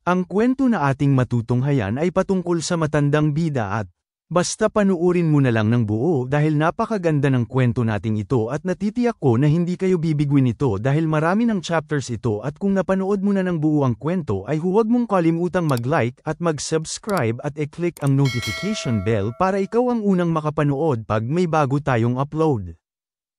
Ang kwento na ating matutunghayan ay patungkol sa matandang bida at basta panuurin mo na lang ng buo dahil napakaganda ng kwento nating ito at natitiyak ko na hindi kayo bibigwin ito dahil marami ng chapters ito at kung napanood mo na ng buo ang kwento ay huwag mong kalimutang mag-like at mag-subscribe at i-click ang notification bell para ikaw ang unang makapanood pag may bago tayong upload.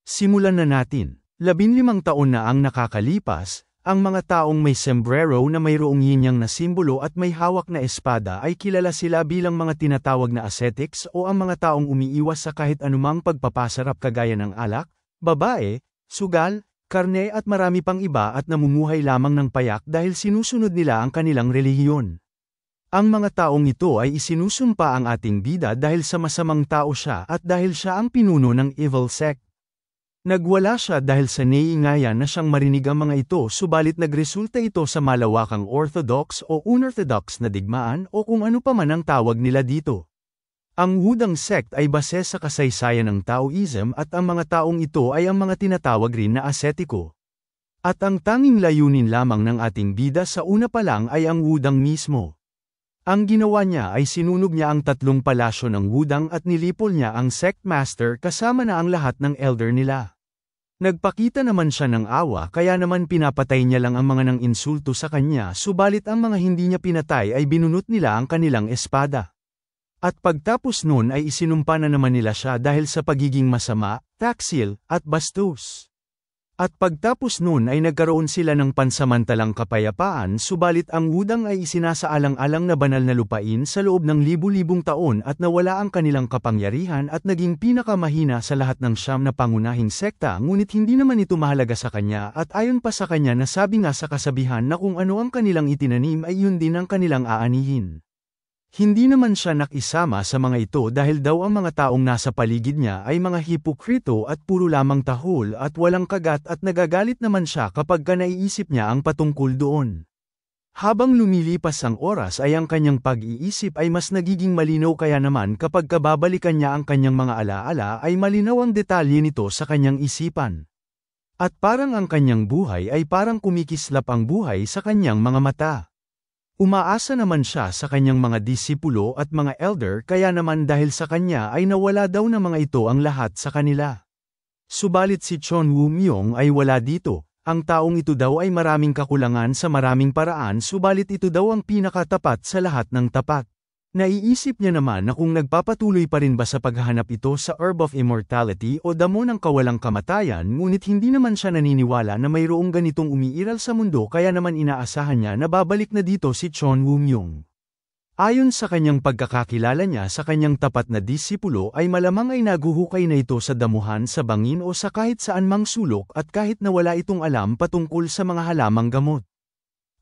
Simulan na natin. 15 taon na ang nakakalipas. Ang mga taong may sombrero na mayroong yinyang na simbolo at may hawak na espada ay kilala sila bilang mga tinatawag na ascetics o ang mga taong umiiwas sa kahit anumang pagpapasarap kagaya ng alak, babae, sugal, karne at marami pang iba at namumuhay lamang ng payak dahil sinusunod nila ang kanilang relihiyon. Ang mga taong ito ay isinusumpa ang ating bida dahil sa masamang tao siya at dahil siya ang pinuno ng evil sect. Nagwala siya dahil sa naiingayan na siyang marinig ang mga ito subalit nagresulta ito sa malawakang orthodox o unorthodox na digmaan o kung ano pa man ang tawag nila dito. Ang Wudang sect ay base sa kasaysayan ng Taoism at ang mga taong ito ay ang mga tinatawag rin na asetiko. At ang tanging layunin lamang ng ating bida sa una pa lang ay ang Wudang mismo. Ang ginawa niya ay sinunog niya ang 3 palasyo ng Wudang at nilipol niya ang sect master kasama na ang lahat ng elder nila. Nagpakita naman siya ng awa kaya naman pinapatay niya lang ang mga nang insulto sa kanya subalit ang mga hindi niya pinatay ay binunot nila ang kanilang espada. At pagtapos nun ay isinumpa na naman nila siya dahil sa pagiging masama, taksil, at bastos. At pagtapos nun ay nagkaroon sila ng pansamantalang kapayapaan subalit ang Wudang ay isinasaalang-alang na banal na lupain sa loob ng libu-libong taon at nawala ang kanilang kapangyarihan at naging pinakamahina sa lahat ng 9 na pangunahing sekta ngunit hindi naman ito mahalaga sa kanya at ayon pa sa kanya nasabi nga sa kasabihan na kung ano ang kanilang itinanim ay yun din ang kanilang aanihin. Hindi naman siya nakisama sa mga ito dahil daw ang mga taong nasa paligid niya ay mga hipokrito at puro lamang tahol at walang kagat at nagagalit naman siya kapag naiisip niya ang patungkol doon. Habang lumilipas ang oras ay ang kanyang pag-iisip ay mas nagiging malinaw kaya naman kapag kababalikan niya ang kanyang mga alaala ay malinaw ang detalye nito sa kanyang isipan. At parang ang kanyang buhay ay parang kumikislap ang buhay sa kanyang mga mata. Umaasa naman siya sa kanyang mga disipulo at mga elder kaya naman dahil sa kanya ay nawala daw na mga ito ang lahat sa kanila. Subalit si Chon Woo Myung ay wala dito, ang taong ito daw ay maraming kakulangan sa maraming paraan subalit ito daw ang pinakatapat sa lahat ng tapat. Naiisip niya naman na kung nagpapatuloy pa rin ba sa paghahanap ito sa Herb of Immortality o damo ng kawalang kamatayan ngunit hindi naman siya naniniwala na mayroong ganitong umiiral sa mundo kaya naman inaasahan niya na babalik na dito si Chon Woo Myung. Ayon sa kanyang pagkakakilala niya sa kanyang tapat na disipulo ay malamang ay naguhukay na ito sa damuhan sa bangin o sa kahit saan mang sulok at kahit na wala itong alam patungkol sa mga halamang gamot.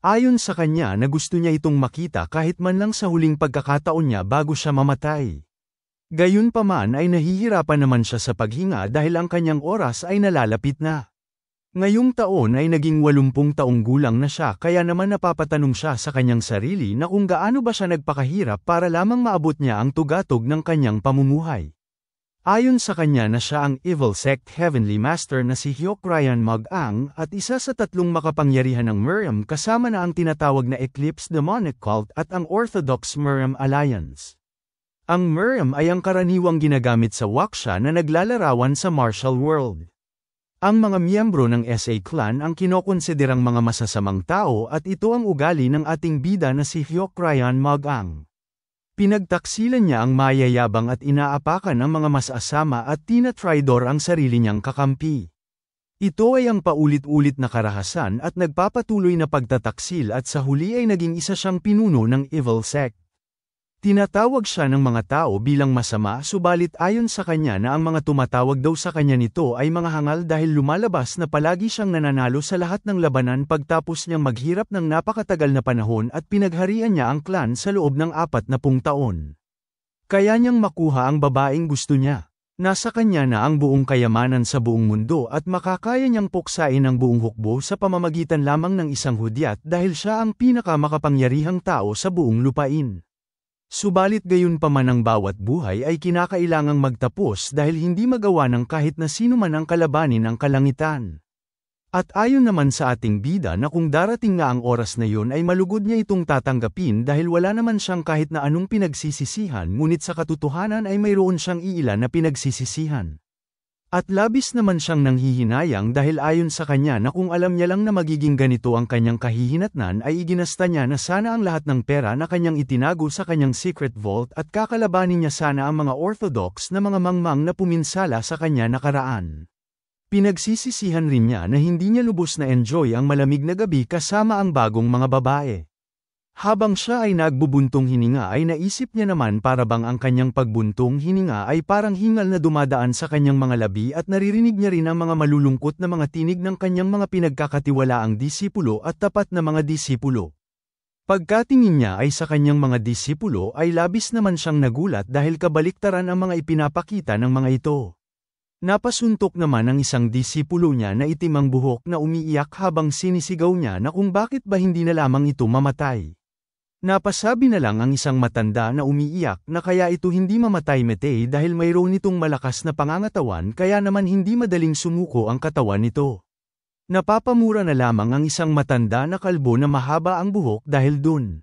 Ayon sa kanya na gusto niya itong makita kahit man lang sa huling pagkakataon niya bago siya mamatay. Gayunpaman ay nahihirapan naman siya sa paghinga dahil ang kanyang oras ay nalalapit na. Ngayong taon ay naging 80 taong gulang na siya kaya naman napapatanong siya sa kanyang sarili na kung gaano ba siya nagpakahirap para lamang maabot niya ang tugatog ng kanyang pamumuhay. Ayon sa kanya na siya ang evil sect heavenly master na si Hyok Ryan Mag-ang at isa sa 3 makapangyarihan ng Miriam kasama na ang tinatawag na Eclipse Demonic Cult at ang Orthodox Miriam Alliance. Ang Miriam ay ang karaniwang ginagamit sa Waksha na naglalarawan sa martial world. Ang mga miyembro ng SA clan ang kinokonsiderang mga masasamang tao at ito ang ugali ng ating bida na si Hyok Ryan Mag-ang. Pinagtaksilan niya ang mayayabang at inaapakan ang mga masasama at tinatridor ang sarili niyang kakampi. Ito ay ang paulit-ulit na karahasan at nagpapatuloy na pagtataksil at sa huli ay naging isa siyang pinuno ng evil sect. Tinatawag siya ng mga tao bilang masama subalit ayon sa kanya na ang mga tumatawag daw sa kanya nito ay mga hangal dahil lumalabas na palagi siyang nananalo sa lahat ng labanan pagtapos niyang maghirap ng napakatagal na panahon at pinagharian niya ang clan sa loob ng 40 taon. Kaya niyang makuha ang babaeng gusto niya. Nasa kanya na ang buong kayamanan sa buong mundo at makakaya niyang puksain ang buong hukbo sa pamamagitan lamang ng isang hudyat dahil siya ang pinakamakapangyarihang tao sa buong lupain. Subalit gayunpaman ang bawat buhay ay kinakailangang magtapos dahil hindi magawa ng kahit na sino man ang kalabanin ang kalangitan. At ayon naman sa ating bida na kung darating nga ang oras na yun ay malugod niya itong tatanggapin dahil wala naman siyang kahit na anong pinagsisisihan ngunit sa katotohanan ay mayroon siyang iilan na pinagsisisihan. At labis naman siyang nanghihinayang dahil ayon sa kanya na kung alam niya lang na magiging ganito ang kanyang kahihinatnan ay iginasta niya na sana ang lahat ng pera na kanyang itinago sa kanyang secret vault at kakalabanin niya sana ang mga orthodox na mga mangmang na puminsala sa kanya nakaraan. Pinagsisisihan rin niya na hindi niya lubos na enjoy ang malamig na gabi kasama ang bagong mga babae. Habang siya ay nagbubuntong hininga ay naisip niya naman para bang ang kanyang pagbuntong hininga ay parang hingal na dumadaan sa kanyang mga labi at naririnig niya rin ang mga malulungkot na mga tinig ng kanyang mga pinagkakatiwalaang disipulo at tapat na mga disipulo. Pagkatingin niya ay sa kanyang mga disipulo ay labis naman siyang nagulat dahil kabaliktaran ang mga ipinapakita ng mga ito. Napasuntok naman ang isang disipulo niya na itim ang buhok na umiiyak habang sinisigaw niya na kung bakit ba hindi na lamang ito mamatay. Napasabi na lang ang isang matanda na umiiyak na kaya ito hindi mamatay metey dahil mayroon itong malakas na pangangatawan kaya naman hindi madaling sumuko ang katawan nito. Napapamura na lamang ang isang matanda na kalbo na mahaba ang buhok dahil dun.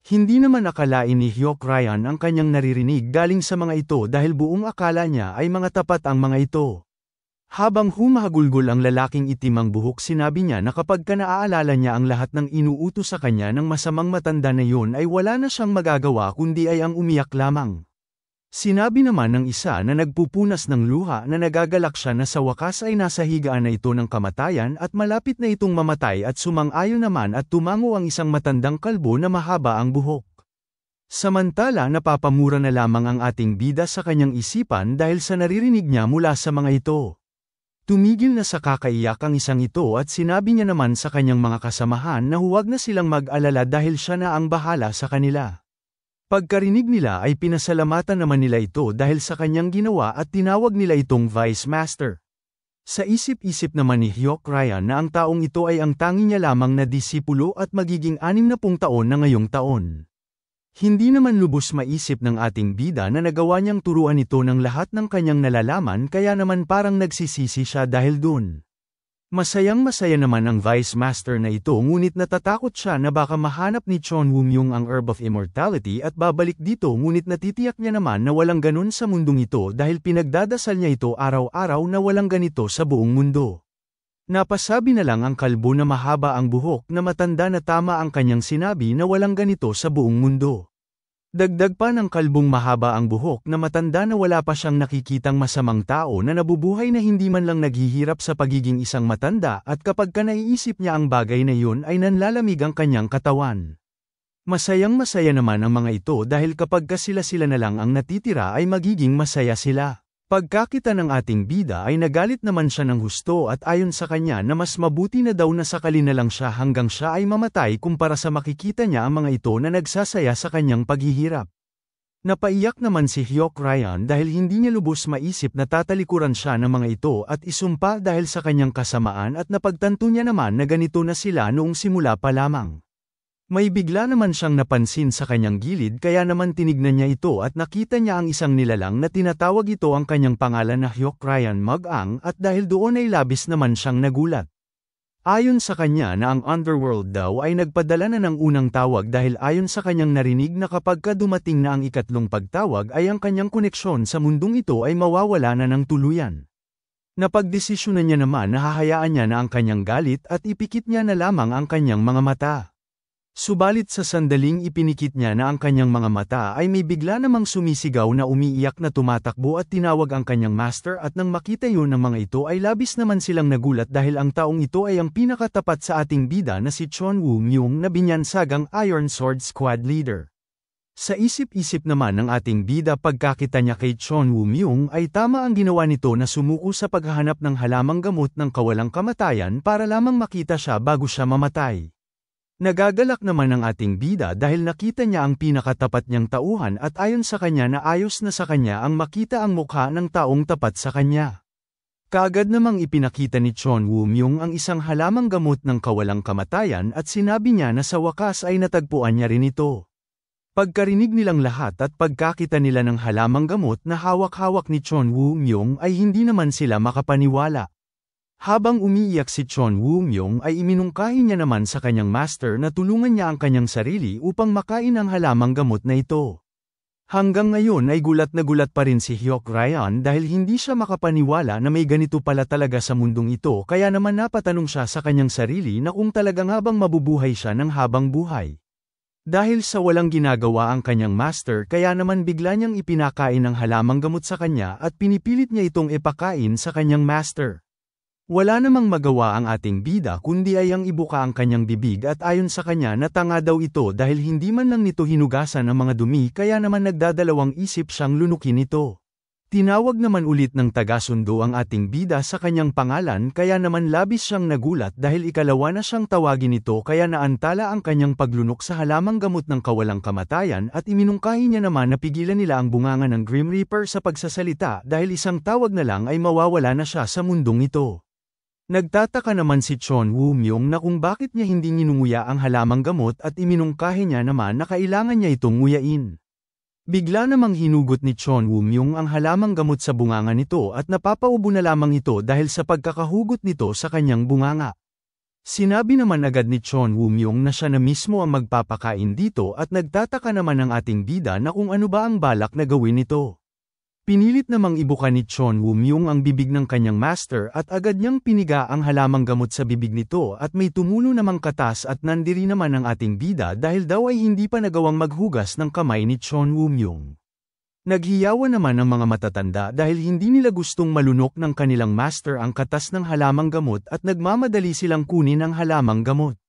Hindi naman akalain ni Hyuk Ryan ang kanyang naririnig galing sa mga ito dahil buong akala niya ay mga tapat ang mga ito. Habang humahagulgol ang lalaking itim ang buhok sinabi niya na kapag naaalala niya ang lahat ng inuutos sa kanya ng masamang matanda na yun ay wala na siyang magagawa kundi ay ang umiyak lamang. Sinabi naman ng isa na nagpupunas ng luha na nagagalak siya na sa wakas ay nasa higaan na ito ng kamatayan at malapit na itong mamatay at sumang-ayon naman at tumango ang isang matandang kalbo na mahaba ang buhok. Samantala napapamura na lamang ang ating bida sa kanyang isipan dahil sa naririnig niya mula sa mga ito. Tumigil na sa kakaiyak ang isang ito at sinabi niya naman sa kanyang mga kasamahan na huwag na silang mag-alala dahil siya na ang bahala sa kanila. Pagkarinig nila ay pinasalamatan naman nila ito dahil sa kanyang ginawa at tinawag nila itong Vice Master. Sa isip-isip naman ni Hyuk Ryan na ang taong ito ay ang tangi niya lamang na disipulo at magiging 60 taon na ngayong taon. Hindi naman lubos maisip ng ating bida na nagawa niyang turuan ito ng lahat ng kanyang nalalaman kaya naman parang nagsisisi siya dahil dun. Masayang-masaya naman ang Vice Master na ito ngunit natatakot siya na baka mahanap ni Chon Woo-myung ang Herb of Immortality at babalik dito ngunit natitiyak niya naman na walang ganun sa mundong ito dahil pinagdadasal niya ito araw-araw na walang ganito sa buong mundo. Napasabi na lang ang kalbo na mahaba ang buhok na matanda na tama ang kanyang sinabi na walang ganito sa buong mundo. Dagdag pa ng kalbong mahaba ang buhok na matanda na wala pa siyang nakikitang masamang tao na nabubuhay na hindi man lang naghihirap sa pagiging isang matanda at kapag ka naiisip niya ang bagay na yun ay nanlalamig ang kanyang katawan. Masayang-masaya naman ang mga ito dahil kapag ka sila-sila na lang ang natitira ay magiging masaya sila. Pagkakita ng ating bida ay nagalit naman siya ng husto at ayon sa kanya na mas mabuti na daw na sakali na lang siya hanggang siya ay mamatay kumpara sa makikita niya ang mga ito na nagsasaya sa kanyang paghihirap. Napaiyak naman si Hyuk Ryan dahil hindi niya lubos maisip na tatalikuran siya ng mga ito at isumpa dahil sa kanyang kasamaan at napagtanto niya naman na ganito na sila noong simula pa lamang. May bigla naman siyang napansin sa kanyang gilid kaya naman tinignan niya ito at nakita niya ang isang nilalang na tinatawag ito ang kanyang pangalan na Hyuk Ryan Mag-ang at dahil doon ay labis naman siyang nagulat. Ayon sa kanya na ang underworld daw ay nagpadala na ng unang tawag dahil ayon sa kanyang narinig na kapag ka dumating na ang ikatlong pagtawag ay ang kanyang koneksyon sa mundong ito ay mawawala na ng tuluyan. Napagdesisyonan niya naman na hahayaan niya na ang kanyang galit at ipikit niya na lamang ang kanyang mga mata. Subalit sa sandaling ipinikit niya na ang kanyang mga mata ay may bigla namang sumisigaw na umiiyak na tumatakbo at tinawag ang kanyang master at nang makita yun ng mga ito ay labis naman silang nagulat dahil ang taong ito ay ang pinakatapat sa ating bida na si Chon Woo-myung na binyansagang Iron Sword Squad leader. Sa isip-isip naman ng ating bida pagkakita niya kay Chon Woo-myung ay tama ang ginawa nito na sumuko sa paghahanap ng halamang gamot ng kawalang kamatayan para lamang makita siya bago siya mamatay. Nagagalak naman ang ating bida dahil nakita niya ang pinakatapat niyang tauhan at ayon sa kanya na ayos na sa kanya ang makita ang mukha ng taong tapat sa kanya. Kaagad namang ipinakita ni Chon Woo-myung ang isang halamang gamot ng kawalang kamatayan at sinabi niya na sa wakas ay natagpuan niya rin ito. Pagkarinig nilang lahat at pagkakita nila ng halamang gamot na hawak-hawak ni Chon Woo-myung ay hindi naman sila makapaniwala. Habang umiiyak si Chon Woo-myung ay iminungkahi niya naman sa kanyang master na tulungan niya ang kanyang sarili upang makain ang halamang gamot na ito. Hanggang ngayon ay gulat na gulat pa rin si Hyuk Ryan dahil hindi siya makapaniwala na may ganito pala talaga sa mundong ito kaya naman napatanong siya sa kanyang sarili na kung talagang habang mabubuhay siya ng habang buhay. Dahil sa walang ginagawa ang kanyang master kaya naman bigla niyang ipinakain ang halamang gamot sa kanya at pinipilit niya itong ipakain sa kanyang master. Wala namang magawa ang ating bida kundi ay ang ibuka ang kanyang bibig at ayon sa kanya na tanga daw ito dahil hindi man lang nito hinugasan ang mga dumi kaya naman nagdadalawang isip siyang lunukin ito. Tinawag naman ulit ng taga-sundo ang ating bida sa kanyang pangalan kaya naman labis siyang nagulat dahil ikalawa na siyang tawagin ito kaya naantala ang kanyang paglunok sa halamang gamot ng kawalang kamatayan at iminungkahi niya naman na pigilan nila ang bunganga ng Grim Reaper sa pagsasalita dahil isang tawag na lang ay mawawala na siya sa mundong ito. Nagtataka naman si Chon Woo-myung na kung bakit niya hindi ninunguya ang halamang gamot at iminungkahi niya naman na kailangan niya itong nguyain. Bigla namang hinugot ni Chon Woo-myung ang halamang gamot sa bunganga nito at napapaubo na lamang ito dahil sa pagkakahugot nito sa kanyang bunganga. Sinabi naman agad ni Chon Woo-myung na siya na mismo ang magpapakain dito at nagtataka naman ang ating bida na kung ano ba ang balak na gawin nito. Pinilit namang ibuka ni Chon Woo-myung ang bibig ng kanyang master at agad niyang piniga ang halamang gamot sa bibig nito at may tumulo namang katas at nandiri naman ang ating bida dahil daw ay hindi pa nagawang maghugas ng kamay ni Chon Woo-myung. Naghiyawan naman ang mga matatanda dahil hindi nila gustong malunok ng kanilang master ang katas ng halamang gamot at nagmamadali silang kunin ang halamang gamot.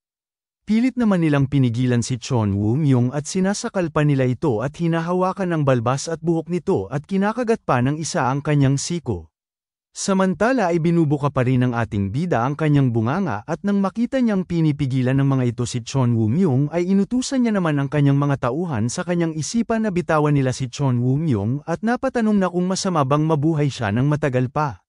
Pilit naman nilang pinigilan si Chon Woo-myung at sinasakal pa nila ito at hinahawakan ng balbas at buhok nito at kinakagat pa ng isa ang kanyang siko. Samantala ay binubuka pa rin ng ating bida ang kanyang bunganga at nang makita niyang pinipigilan ng mga ito si Chon Woo-myung ay inutusan niya naman ang kanyang mga tauhan sa kanyang isipan na bitawan nila si Chon Woo-myung at napatanong na kung masama bang mabuhay siya ng matagal pa.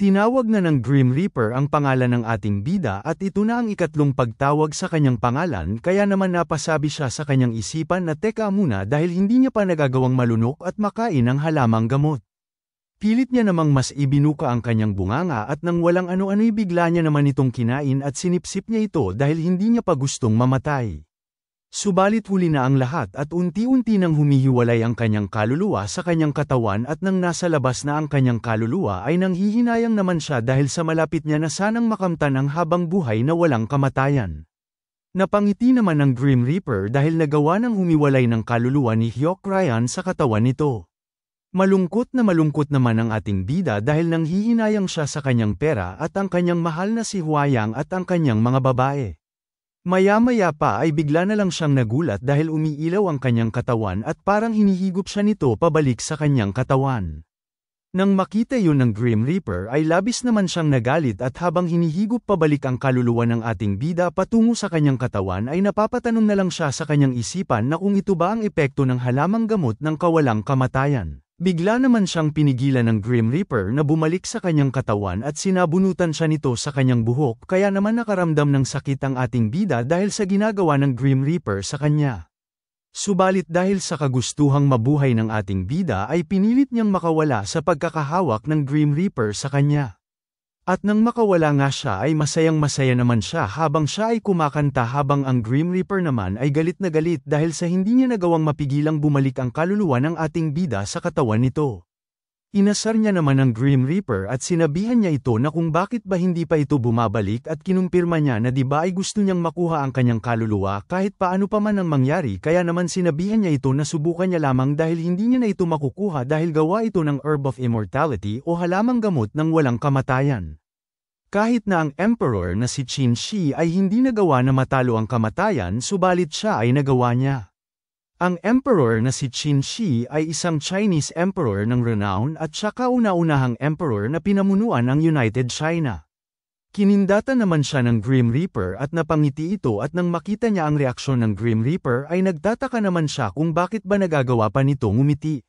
Tinawag na ng Grim Reaper ang pangalan ng ating bida at ito na ang ikatlong pagtawag sa kanyang pangalan kaya naman napasabi siya sa kanyang isipan na teka muna dahil hindi niya pa nagagawang malunok at makain ang halamang gamot. Pilit niya namang mas ibinuka ang kanyang bunganga at nang walang ano-ano'y bigla niya naman itong kinain at sinipsip niya ito dahil hindi niya pa gustong mamatay. Subalit huli na ang lahat at unti-unti nang humihiwalay ang kanyang kaluluwa sa kanyang katawan at nang nasa labas na ang kanyang kaluluwa ay nanghihinayang naman siya dahil sa malapit niya na sanang makamtan ang habang buhay na walang kamatayan. Napangiti naman ng Grim Reaper dahil nagawa ng humiwalay ng kaluluwa ni Hyuk Ryan sa katawan nito. Malungkot naman ang ating bida dahil nanghihinayang siya sa kanyang pera at ang kanyang mahal na si Hwayang at ang kanyang mga babae. Maya-maya pa ay bigla na lang siyang nagulat dahil umiilaw ang kanyang katawan at parang hinihigop siya nito pabalik sa kanyang katawan. Nang makita yun ng Grim Reaper ay labis naman siyang nagalit at habang hinihigop pabalik ang kaluluwa ng ating bida patungo sa kanyang katawan ay napapatanong na lang siya sa kanyang isipan na kung ito ba ang epekto ng halamang gamot ng kawalang kamatayan. Bigla naman siyang pinigilan ng Grim Reaper na bumalik sa kanyang katawan at sinabunutan siya nito sa kanyang buhok kaya naman nakaramdam ng sakit ang ating bida dahil sa ginagawa ng Grim Reaper sa kanya. Subalit dahil sa kagustuhang mabuhay ng ating bida ay pinilit niyang makawala sa pagkakahawak ng Grim Reaper sa kanya. At nang makawala nga siya ay masayang-masaya naman siya habang siya ay kumakanta habang ang Grim Reaper naman ay galit na galit dahil sa hindi niya nagawang mapigilang bumalik ang kaluluwa ng ating bida sa katawan nito. Inasar niya naman ang Grim Reaper at sinabihan niya ito na kung bakit ba hindi pa ito bumabalik at kinumpirma niya na di ba ay gusto niyang makuha ang kanyang kaluluwa kahit paano pa man ang mangyari kaya naman sinabihan niya ito na subukan niya lamang dahil hindi niya na ito makukuha dahil gawa ito ng Herb of Immortality o halamang gamot ng walang kamatayan. Kahit na ang Emperor na si Qin Shi ay hindi nagawa na matalo ang kamatayan subalit siya ay nagawa niya. Ang Emperor na si Qin Shi ay isang Chinese Emperor ng renown at siya kauna-unahang Emperor na pinamunuan ang United China. Kinindata naman siya ng Grim Reaper at napangiti ito at nang makita niya ang reaksyon ng Grim Reaper ay nagtataka naman siya kung bakit ba nagagawa pa nito ngumiti.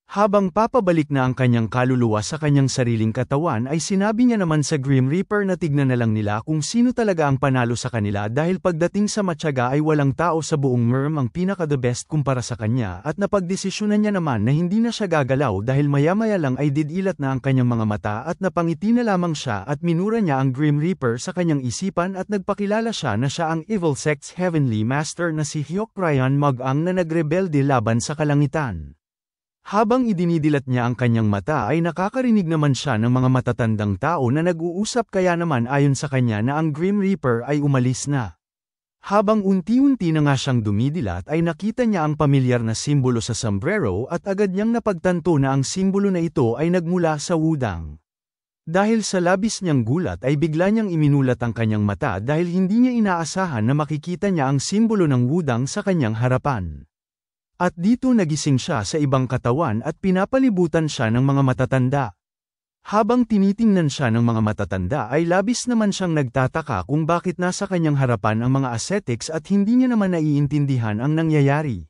Habang papabalik na ang kanyang kaluluwa sa kanyang sariling katawan ay sinabi niya naman sa Grim Reaper na tignan na lang nila kung sino talaga ang panalo sa kanila dahil pagdating sa matyaga ay walang tao sa buong Merm ang pinaka-the best kumpara sa kanya at napagdesisyonan niya naman na hindi na siya gagalaw dahil maya-maya lang ay didilat na ang kanyang mga mata at napangiti na lamang siya at minura niya ang Grim Reaper sa kanyang isipan at nagpakilala siya na siya ang Evil Sect's Heavenly Master na si Hyuk Ryan Mag-ang na nagrebelde laban sa kalangitan. Habang idinidilat niya ang kanyang mata ay nakakarinig naman siya ng mga matatandang tao na nag-uusap kaya naman ayon sa kanya na ang Grim Reaper ay umalis na. Habang unti-unti na nga siyang dumidilat ay nakita niya ang pamilyar na simbolo sa sombrero at agad niyang napagtanto na ang simbolo na ito ay nagmula sa wudang. Dahil sa labis niyang gulat ay bigla niyang iminulat ang kanyang mata dahil hindi niya inaasahan na makikita niya ang simbolo ng wudang sa kanyang harapan. At dito nagising siya sa ibang katawan at pinapalibutan siya ng mga matatanda. Habang tinitingnan siya ng mga matatanda ay labis naman siyang nagtataka kung bakit nasa kanyang harapan ang mga ascetics at hindi niya naman naiintindihan ang nangyayari.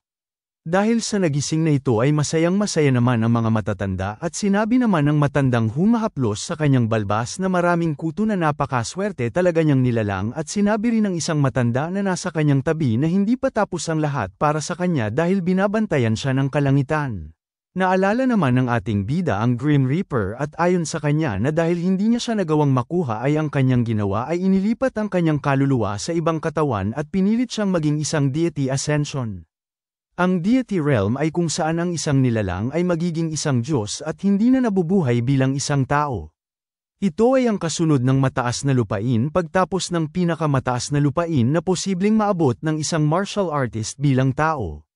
Dahil sa nagising na ito ay masayang-masaya naman ang mga matatanda at sinabi naman ng matandang humahaplos sa kanyang balbas na maraming kuto na napakaswerte talaga niyang nilalang at sinabi rin ng isang matanda na nasa kanyang tabi na hindi pa tapos ang lahat para sa kanya dahil binabantayan siya ng kalangitan. Naalala naman ng ating bida ang Grim Reaper at ayon sa kanya na dahil hindi niya siya nagawang makuha ay ang kanyang ginawa ay inilipat ang kanyang kaluluwa sa ibang katawan at pinilit siyang maging isang deity ascension. Ang deity realm ay kung saan ang isang nilalang ay magiging isang Diyos at hindi na nabubuhay bilang isang tao. Ito ay ang kasunod ng mataas na lupain pagtapos ng pinakamataas na lupain na posibleng maabot ng isang martial artist bilang tao.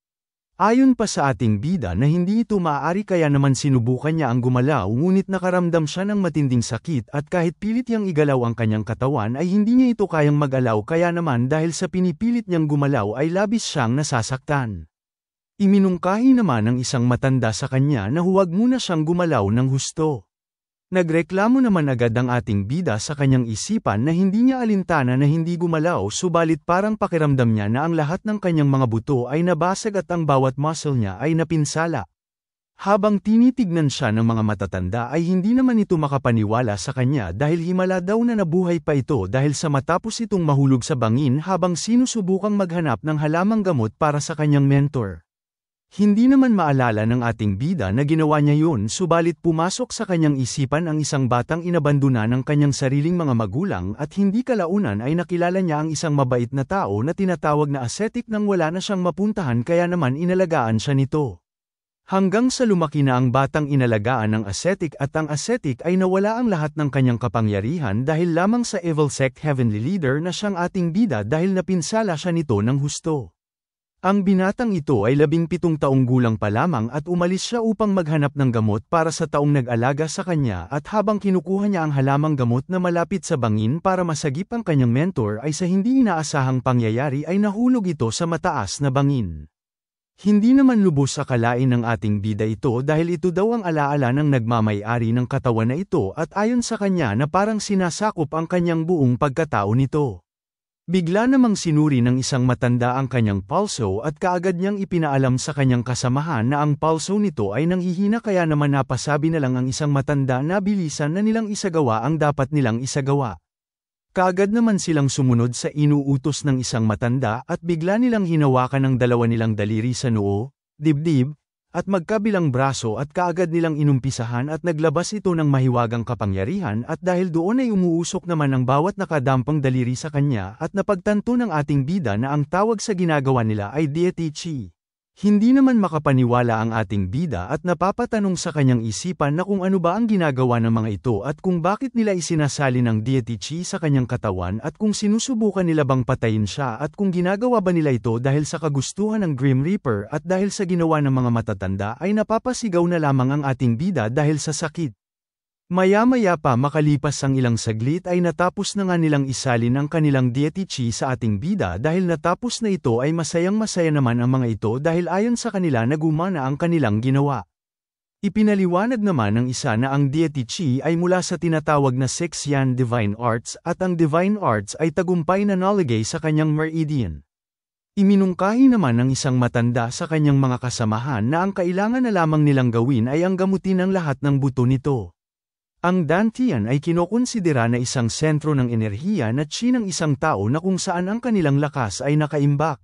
Ayon pa sa ating bida na hindi ito maaari kaya naman sinubukan niya ang gumalaw ngunit nakaramdam siya ng matinding sakit at kahit pilit niyang igalaw ang kanyang katawan ay hindi niya ito kayang magalaw kaya naman dahil sa pinipilit niyang gumalaw ay labis siyang nasasaktan. Iminungkahi naman ng isang matanda sa kanya na huwag muna siyang gumalaw ng husto. Nagreklamo naman agad ang ating bida sa kanyang isipan na hindi niya alintana na hindi gumalaw subalit parang pakiramdam niya na ang lahat ng kanyang mga buto ay nabasag at ang bawat muscle niya ay napinsala. Habang tinitignan siya ng mga matatanda ay hindi naman ito makapaniwala sa kanya dahil himala daw na nabuhay pa ito dahil sa matapos itong mahulog sa bangin habang sinusubukang maghanap ng halamang gamot para sa kanyang mentor. Hindi naman maalala ng ating bida na ginawa niya yun subalit pumasok sa kanyang isipan ang isang batang inabandona ng kanyang sariling mga magulang at hindi kalaunan ay nakilala niya ang isang mabait na tao na tinatawag na ascetic nang wala na siyang mapuntahan kaya naman inalagaan siya nito. Hanggang sa lumaki na ang batang inalagaan ng ascetic at ang ascetic ay nawala ang lahat ng kanyang kapangyarihan dahil lamang sa Evil Sect Heavenly Leader na siyang ating bida dahil napinsala siya nito ng husto. Ang binatang ito ay 17 taong gulang pa lamang at umalis siya upang maghanap ng gamot para sa taong nag-alaga sa kanya at habang kinukuha niya ang halamang gamot na malapit sa bangin para masagip ang kanyang mentor ay sa hindi inaasahang pangyayari ay nahulog ito sa mataas na bangin. Hindi naman lubos akalain ng ating bida ito dahil ito daw ang alaala ng nagmamay-ari ng katawan na ito at ayon sa kanya na parang sinasakop ang kanyang buong pagkatao nito. Bigla namang sinuri ng isang matanda ang kanyang pulso at kaagad niyang ipinaalam sa kanyang kasamahan na ang pulso nito ay nanghihina kaya naman napasabi na lang ang isang matanda na bilisan na nilang isagawa ang dapat nilang isagawa. Kaagad naman silang sumunod sa inuutos ng isang matanda at bigla nilang hinawakan ang dalawa nilang daliri sa noo, dibdib, at magkabilang braso at kaagad nilang inumpisahan at naglabas ito ng mahiwagang kapangyarihan at dahil doon ay umuusok naman ang bawat nakadampang daliri sa kanya at napagtanto ng ating bida na ang tawag sa ginagawa nila ay Deity Chi. Hindi naman makapaniwala ang ating bida at napapatanong sa kanyang isipan na kung ano ba ang ginagawa ng mga ito at kung bakit nila isinasali ng Deity Chi sa kanyang katawan at kung sinusubukan nila bang patayin siya at kung ginagawa ba nila ito dahil sa kagustuhan ng Grim Reaper at dahil sa ginawa ng mga matatanda ay napapasigaw na lamang ang ating bida dahil sa sakit. Maya-maya pa makalipas ang ilang saglit ay natapos na nga nilang isalin ang kanilang Deity Chi sa ating bida dahil natapos na ito ay masayang-masaya naman ang mga ito dahil ayon sa kanila nagumana ang kanilang ginawa. Ipinaliwanag naman ng isa na ang Deity Chi ay mula sa tinatawag na Six Yan Divine Arts at ang Divine Arts ay tagumpay na naligay sa kanyang meridian. Iminungkahi naman ng isang matanda sa kanyang mga kasamahan na ang kailangan na lamang nilang gawin ay ang gamutin ang lahat ng buto nito. Ang Dantian ay kinokonsidera na isang sentro ng enerhiya na chi ng isang tao na kung saan ang kanilang lakas ay nakaimbak.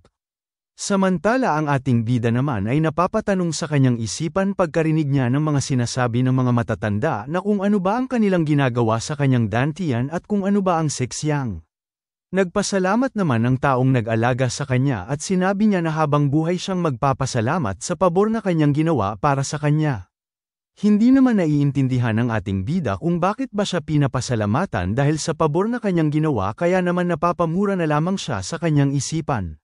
Samantala ang ating bida naman ay napapatanong sa kanyang isipan pagkarinig niya ng mga sinasabi ng mga matatanda na kung ano ba ang kanilang ginagawa sa kanyang Dantian at kung ano ba ang seksyang. Nagpasalamat naman ang taong nag-alaga sa kanya at sinabi niya na habang buhay siyang magpapasalamat sa pabor na kanyang ginawa para sa kanya. Hindi naman naiintindihan ng ating bida kung bakit ba siya pinapasalamatan dahil sa pabor na kanyang ginawa kaya naman napapamura na lamang siya sa kanyang isipan.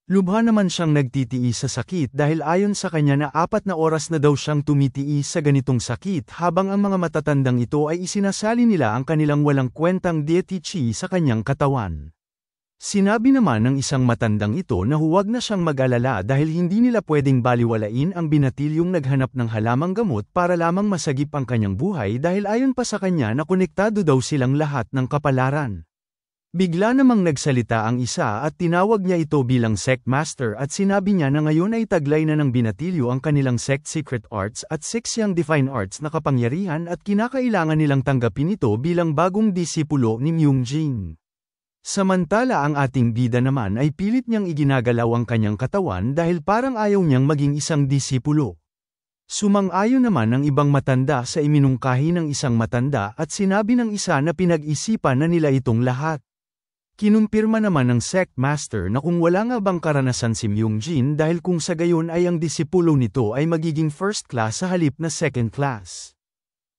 Lubha naman siyang nagtitiis sa sakit dahil ayon sa kanya na 4 na oras na daw siyang tumitiis sa ganitong sakit habang ang mga matatandang ito ay isinasali nila ang kanilang walang kwentang deity chi sa kanyang katawan. Sinabi naman ng isang matandang ito na huwag na siyang mag-alala dahil hindi nila pwedeng baliwalain ang binatilyong naghanap ng halamang gamot para lamang masagip ang kanyang buhay dahil ayon pa sa kanya na konektado daw silang lahat ng kapalaran. Bigla namang nagsalita ang isa at tinawag niya ito bilang sect master at sinabi niya na ngayon ay taglay na ng binatilyo ang kanilang sect secret arts at seksyang divine arts na kapangyarihan at kinakailangan nilang tanggapin ito bilang bagong disipulo ni Myung-jin. Samantala ang ating bida naman ay pilit niyang iginagalaw ang kanyang katawan dahil parang ayaw niyang maging isang disipulo. Sumang-ayon naman ang ibang matanda sa iminungkahi ng isang matanda at sinabi ng isa na pinag-isipan na nila itong lahat. Kinumpirma naman ng sect master na kung wala nga bang karanasan si Myung-jin dahil kung sa gayon ay ang disipulo nito ay magiging first class sa halip na second class.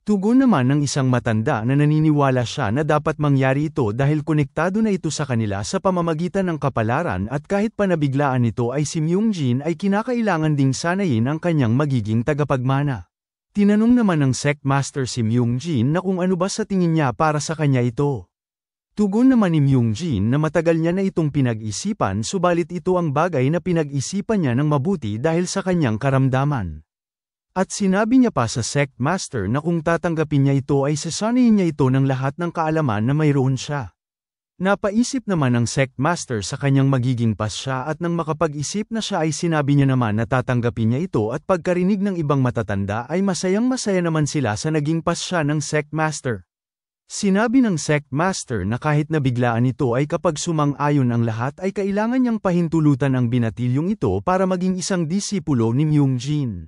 Tugon naman ng isang matanda na naniniwala siya na dapat mangyari ito dahil konektado na ito sa kanila sa pamamagitan ng kapalaran at kahit panabiglaan nito ay si Myung-jin ay kinakailangan ding sanayin ang kanyang magiging tagapagmana. Tinanong naman ng sect master si Myung-jin na kung ano ba sa tingin niya para sa kanya ito. Tugon naman ni Myung-jin na matagal niya na itong pinag-isipan subalit ito ang bagay na pinag-isipan niya ng mabuti dahil sa kanyang karamdaman. At sinabi niya pa sa sect master na kung tatanggapin niya ito ay sasanayin niya ito ng lahat ng kaalaman na mayroon siya. Napaisip naman ng sect master sa kanyang magiging pasya at nang makapag-isip na siya ay sinabi niya naman na tatanggapin niya ito at pagkarinig ng ibang matatanda ay masayang-masaya naman sila sa naging pasya ng sect master. Sinabi ng sect master na kahit nabiglaan ito ay kapag sumang-ayon ang lahat ay kailangan niyang pahintulutan ang binatilyong ito para maging isang disipulo ni Myung-jin.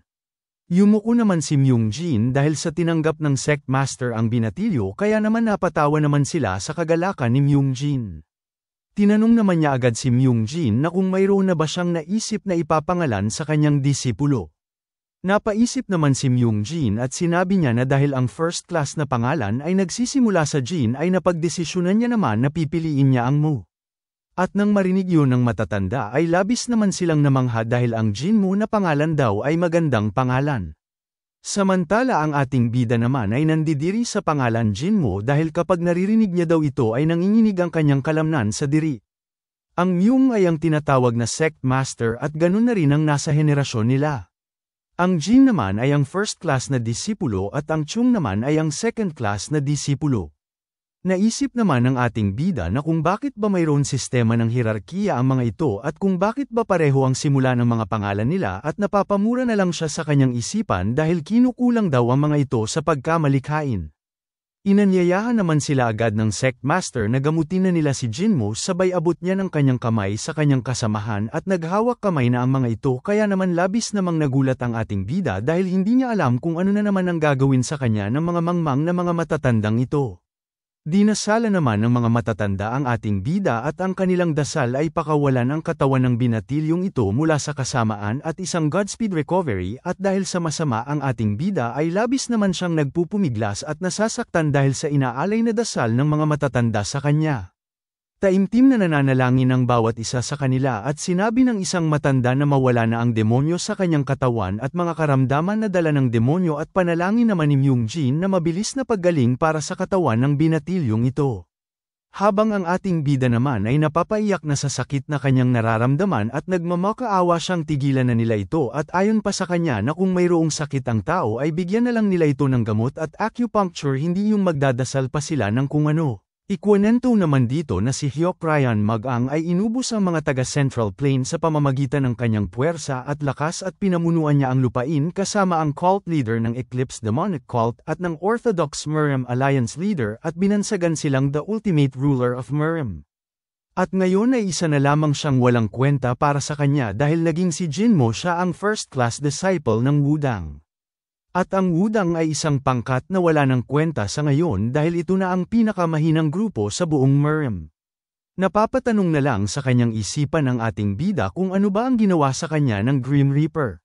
Yumuko naman si Myung-jin dahil sa tinanggap ng sect master ang binatilyo kaya naman napatawa naman sila sa kagalakan ni Myung-jin. Tinanong naman niya agad si Myung-jin na kung mayroon na ba siyang naisip na ipapangalan sa kanyang disipulo. Napaisip naman si Myung-jin at sinabi niya na dahil ang first class na pangalan ay nagsisimula sa Jin ay napagdesisyonan niya naman na pipiliin niya ang Mu. At nang marinig yun ng matatanda ay labis naman silang namangha dahil ang Jin Mu na pangalan daw ay magandang pangalan. Samantala ang ating bida naman ay nandidiri sa pangalan Jin Mu dahil kapag naririnig niya daw ito ay nanginginig ang kanyang kalamnan sa diri. Ang Myung ay ang tinatawag na sect master at ganun na rin ang nasa henerasyon nila. Ang Jin naman ay ang first class na disipulo at ang Chung naman ay ang second class na disipulo. Naisip naman ng ating bida na kung bakit ba mayroon sistema ng hierarkiya ang mga ito at kung bakit ba pareho ang simula ng mga pangalan nila at napapamura na lang siya sa kanyang isipan dahil kinukulang daw ang mga ito sa pagkamalikhain. Inanyayahan naman sila agad ng sect master na gamutin na nila si Jinmo sabay abot niya ng kanyang kamay sa kanyang kasamahan at naghawak kamay na ang mga ito kaya naman labis namang nagulat ang ating bida dahil hindi niya alam kung ano na naman ang gagawin sa kanya ng mga mangmang na mga matatandang ito. Dinasala naman ng mga matatanda ang ating bida at ang kanilang dasal ay pakawalan ang katawan ng binatilyong ito mula sa kasamaan at isang Godspeed recovery at dahil sa masama ang ating bida ay labis naman siyang nagpupumiglas at nasasaktan dahil sa inaalay na dasal ng mga matatanda sa kanya. Taimtim na nananalangin ang bawat isa sa kanila at sinabi ng isang matanda na mawala na ang demonyo sa kanyang katawan at mga karamdaman na dala ng demonyo at panalangin naman ni Myung-jin na mabilis na paggaling para sa katawan ng binatilyong ito. Habang ang ating bida naman ay napapaiyak na sa sakit na kanyang nararamdaman at nagmamakaawa siyang tigilan na nila ito at ayon pa sa kanya na kung mayroong sakit ang tao ay bigyan na lang nila ito ng gamot at acupuncture hindi yung magdadasal pa sila ng kung ano. Ikwento naman dito na si Hyuk Ryan Mag-ang ay inubos ang mga taga-Central Plain sa pamamagitan ng kanyang puwersa at lakas at pinamunuan niya ang lupain kasama ang cult leader ng Eclipse Demonic Cult at ng Orthodox Murem Alliance leader at binansagan silang the ultimate ruler of Murem. At ngayon ay isa na lamang siyang walang kwenta para sa kanya dahil naging si Jinmo siya ang first-class disciple ng Wudang. At ang Wudang ay isang pangkat na wala ng kwenta sa ngayon dahil ito na ang pinakamahinang grupo sa buong Murem. Napapatanong na lang sa kanyang isipan ng ating bida kung ano ba ang ginawa sa kanya ng Grim Reaper.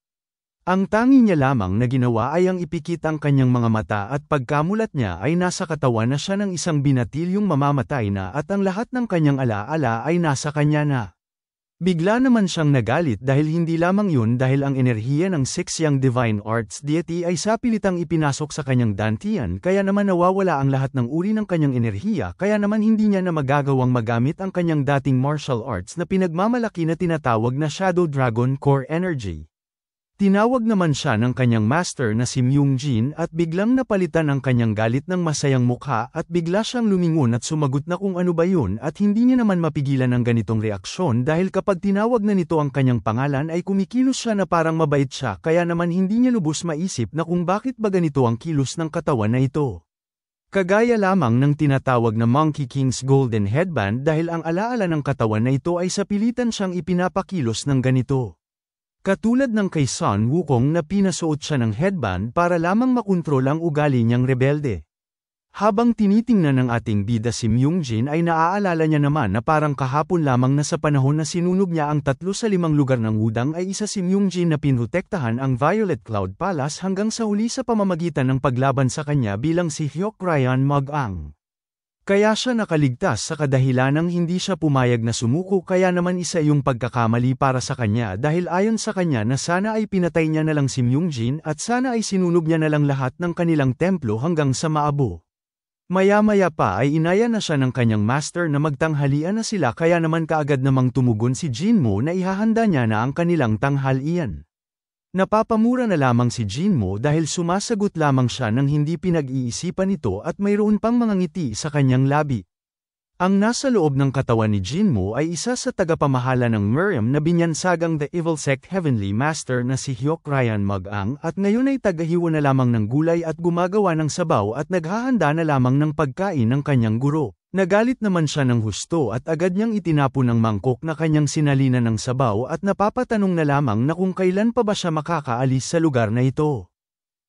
Ang tangi niya lamang na ginawa ay ang ipikit ang kanyang mga mata at pagkamulat niya ay nasa katawan na siya ng isang binatilyong mamamatay na at ang lahat ng kanyang alaala ay nasa kanya na. Bigla naman siyang nagalit dahil hindi lamang yun dahil ang enerhiya ng Six Young Divine Arts Deity ay sapilitang ipinasok sa kanyang dantian kaya naman nawawala ang lahat ng uri ng kanyang enerhiya kaya naman hindi niya na magagawang magamit ang kanyang dating martial arts na pinagmamalaki na tinatawag na Shadow Dragon Core Energy. Tinawag naman siya ng kanyang master na si Myung-jin at biglang napalitan ang kanyang galit ng masayang mukha at bigla siyang lumingon at sumagot na kung ano ba yun at hindi niya naman mapigilan ang ganitong reaksyon dahil kapag tinawag na nito ang kanyang pangalan ay kumikilos siya na parang mabait siya kaya naman hindi niya lubos maisip na kung bakit ba ganito ang kilos ng katawan na ito. Kagaya lamang ng tinatawag na Monkey King's Golden Headband dahil ang alaala ng katawan na ito ay sa pilitan siyang ipinapakilos ng ganito. Katulad ng kay Sun Wukong na pinasuot siya ng headband para lamang makontrol ang ugali niyang rebelde. Habang tinitingnan ng ating bida si Myung-jin ay naaalala niya naman na parang kahapon lamang na sa panahon na sinunog niya ang 3 sa 5 lugar ng Wudang ay isa si Myung-jin na pinrotektahan ang Violet Cloud Palace hanggang sa huli sa pamamagitan ng paglaban sa kanya bilang si Hyuk Ryan Mag-ang. Kaya siya nakaligtas sa kadahilanang hindi siya pumayag na sumuko kaya naman isa yung pagkakamali para sa kanya dahil ayon sa kanya na sana ay pinatay niya na lang si Myung-jin at sana ay sinunog niya na lang lahat ng kanilang templo hanggang sa maabo. Maya-maya pa ay inaya na siya ng kanyang master na magtanghalian na sila kaya naman kaagad namang tumugon si Jinmo na ihahanda niya na ang kanilang tanghalian. Napapamura na lamang si Jinmo dahil sumasagot lamang siya nang hindi pinag-iisipan ito at mayroon pang mga ngiti sa kanyang labi. Ang nasa loob ng katawan ni Jinmo ay isa sa tagapamahala ng Murem na binyansagang The Evil Sect Heavenly Master na si Hyuk Ryan Mag-ang at ngayon ay tagahiwa na lamang ng gulay at gumagawa ng sabaw at naghahanda na lamang ng pagkain ng kanyang guro. Nagalit naman siya ng husto at agad niyang itinapon ang mangkok na kanyang sinalina ng sabaw at napapatanong na lamang na kung kailan pa ba siya makakaalis sa lugar na ito.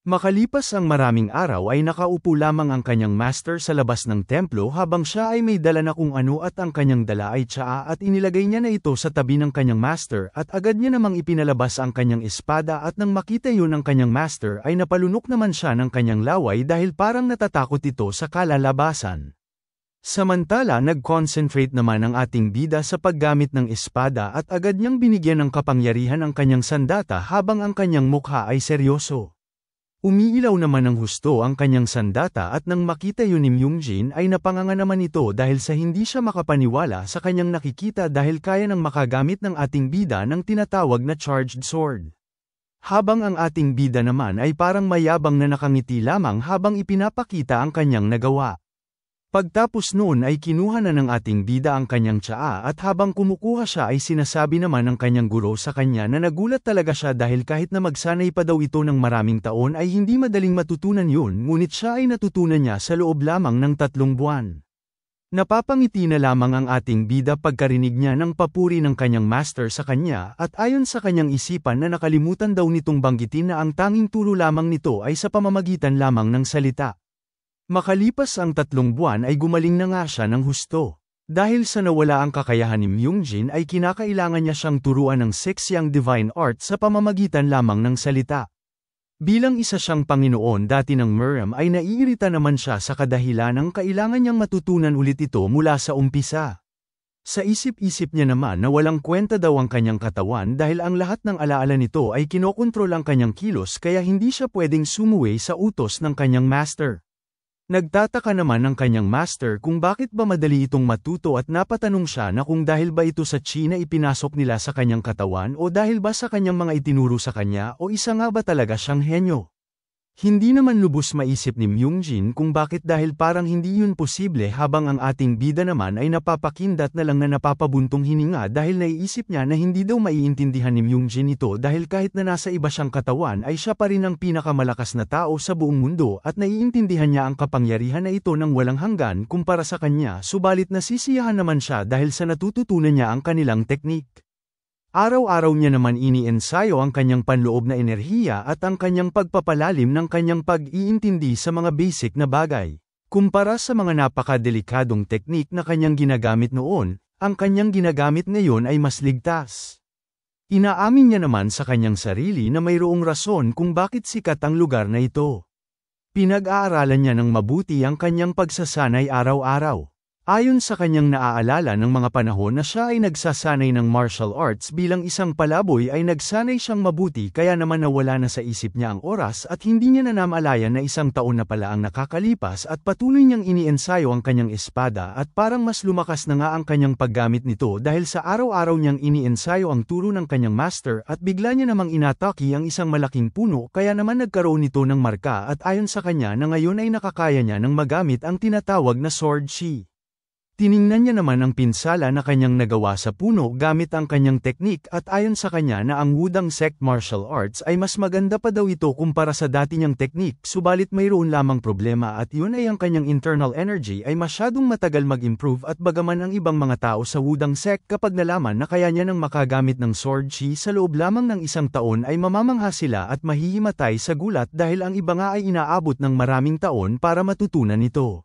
Makalipas ang maraming araw ay nakaupo lamang ang kanyang master sa labas ng templo habang siya ay may dala na kung ano at ang kanyang dala ay tsaa at inilagay niya na ito sa tabi ng kanyang master at agad niya namang ipinalabas ang kanyang espada at nang makita yun ng kanyang master ay napalunok naman siya ng kanyang laway dahil parang natatakot ito sa kalalabasan. Samantala nag-concentrate naman ang ating bida sa paggamit ng espada at agad niyang binigyan ng kapangyarihan ang kanyang sandata habang ang kanyang mukha ay seryoso. Umiilaw naman ng husto ang kanyang sandata at nang makita yun ni Myung-jin ay napanganga naman ito dahil sa hindi siya makapaniwala sa kanyang nakikita dahil kaya nang makagamit ng ating bida ng tinatawag na charged sword. Habang ang ating bida naman ay parang mayabang na nakangiti lamang habang ipinapakita ang kanyang nagawa. Pagtapos noon ay kinuha na ng ating bida ang kanyang tsaa at habang kumukuha siya ay sinasabi naman ng kanyang guro sa kanya na nagulat talaga siya dahil kahit na magsanay pa daw ito ng maraming taon ay hindi madaling matutunan yun ngunit siya ay natutunan niya sa loob lamang ng 3 buwan. Napapangiti na lamang ang ating bida pagkarinig niya ng papuri ng kanyang master sa kanya at ayon sa kanyang isipan na nakalimutan daw nitong banggitin na ang tanging turo lamang nito ay sa pamamagitan lamang ng salita. Makalipas ang 3 buwan ay gumaling na nga siya ng husto. Dahil sa nawala ang kakayahan ni Myung-jin ay kinakailangan niya siyang turuan ng 6 Young Divine Arts sa pamamagitan lamang ng salita. Bilang isa siyang Panginoon dati ng Murem ay naiirita naman siya sa kadahilanang kailangan niyang matutunan ulit ito mula sa umpisa. Sa isip-isip niya naman na walang kwenta daw ang kanyang katawan dahil ang lahat ng alaala nito ay kinokontrol ang kanyang kilos kaya hindi siya pwedeng sumuway sa utos ng kanyang master. Nagtataka naman ang kanyang master kung bakit ba madali itong matuto at napatanong siya na kung dahil ba ito sa chi na ipinasok nila sa kanyang katawan o dahil ba sa kanyang mga itinuro sa kanya o isa nga ba talaga siyang henyo. Hindi naman lubos maisip ni Myungjin kung bakit dahil parang hindi yun posible habang ang ating bida naman ay napapakindat na lang na napapabuntong hininga dahil naiisip niya na hindi daw maiintindihan ni Myungjin ito dahil kahit na nasa iba siyang katawan ay siya pa rin ang pinakamalakas na tao sa buong mundo at naiintindihan niya ang kapangyarihan na ito ng walang hanggan kumpara sa kanya subalit nasisiyahan naman siya dahil sa natututunan niya ang kanilang teknik. Araw-araw niya naman iniensayo ang kanyang panloob na enerhiya at ang kanyang pagpapalalim ng kanyang pag-iintindi sa mga basic na bagay. Kumpara sa mga napakadelikadong teknik na kanyang ginagamit noon, ang kanyang ginagamit ngayon ay mas ligtas. Inaamin niya naman sa kanyang sarili na mayroong rason kung bakit sikat ang lugar na ito. Pinag-aaralan niya ng mabuti ang kanyang pagsasanay araw-araw. Ayon sa kanyang naaalala ng mga panahon na siya ay nagsasanay ng martial arts bilang isang palaboy ay nagsanay siyang mabuti kaya naman nawala na sa isip niya ang oras at hindi niya namalayan na isang taon na pala ang nakakalipas at patuloy niyang iniensayo ang kanyang espada at parang mas lumakas na nga ang kanyang paggamit nito dahil sa araw-araw niyang iniensayo ang turo ng kanyang master at bigla niya namang inatake ang isang malaking puno kaya naman nagkaroon nito ng marka at ayon sa kanya na ngayon ay nakakaya niya ng magamit ang tinatawag na sword chi. Tiningnan niya naman ang pinsala na kanyang nagawa sa puno gamit ang kanyang teknik at ayon sa kanya na ang Wudang Sect Martial Arts ay mas maganda pa daw ito kumpara sa dati niyang teknik subalit mayroon lamang problema at yun ay ang kanyang internal energy ay masyadong matagal mag-improve at bagaman ang ibang mga tao sa Wudang Sect kapag nalaman na kaya niya nang makagamit ng sword chi sa loob lamang ng isang taon ay mamamangha sila at mahihimatay sa gulat dahil ang iba nga ay inaabot ng maraming taon para matutunan ito.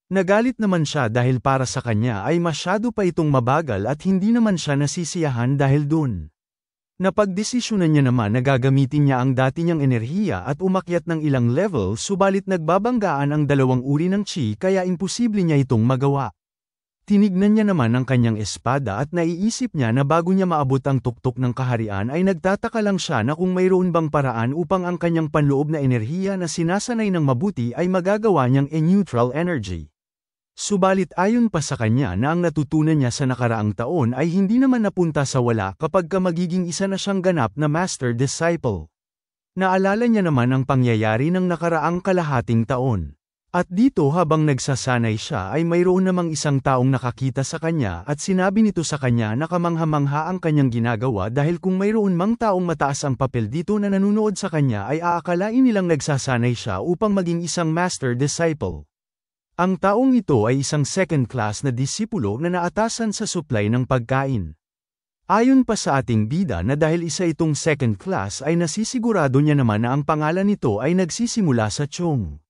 Nagalit naman siya dahil para sa kanya ay masyado pa itong mabagal at hindi naman siya nasisiyahan dahil dun. Napagdesisyonan niya naman na gagamitin niya ang dati niyang enerhiya at umakyat ng ilang level subalit nagbabanggaan ang dalawang uri ng chi kaya imposible niya itong magawa. Tinignan niya naman ang kanyang espada at naiisip niya na bago niya maabot ang tuktok ng kaharian ay nagtataka lang siya na kung mayroon bang paraan upang ang kanyang panloob na enerhiya na sinasanay ng mabuti ay magagawa niyang e-neutral energy. Subalit ayon pa sa kanya na ang natutunan niya sa nakaraang taon ay hindi naman napunta sa wala kapag magiging isa na siyang ganap na master disciple. Naalala niya naman ang pangyayari ng nakaraang kalahating taon. At dito habang nagsasanay siya ay mayroon namang isang taong nakakita sa kanya at sinabi nito sa kanya na kamangha-mangha ang kanyang ginagawa dahil kung mayroon mang taong mataas ang papel dito na nanunood sa kanya ay aakalain nilang nagsasanay siya upang maging isang master disciple. Ang taong ito ay isang second class na disipulo na naatasan sa supply ng pagkain. Ayon pa sa ating bida na dahil isa itong second class ay nasisigurado niya naman na ang pangalan nito ay nagsisimula sa Chong.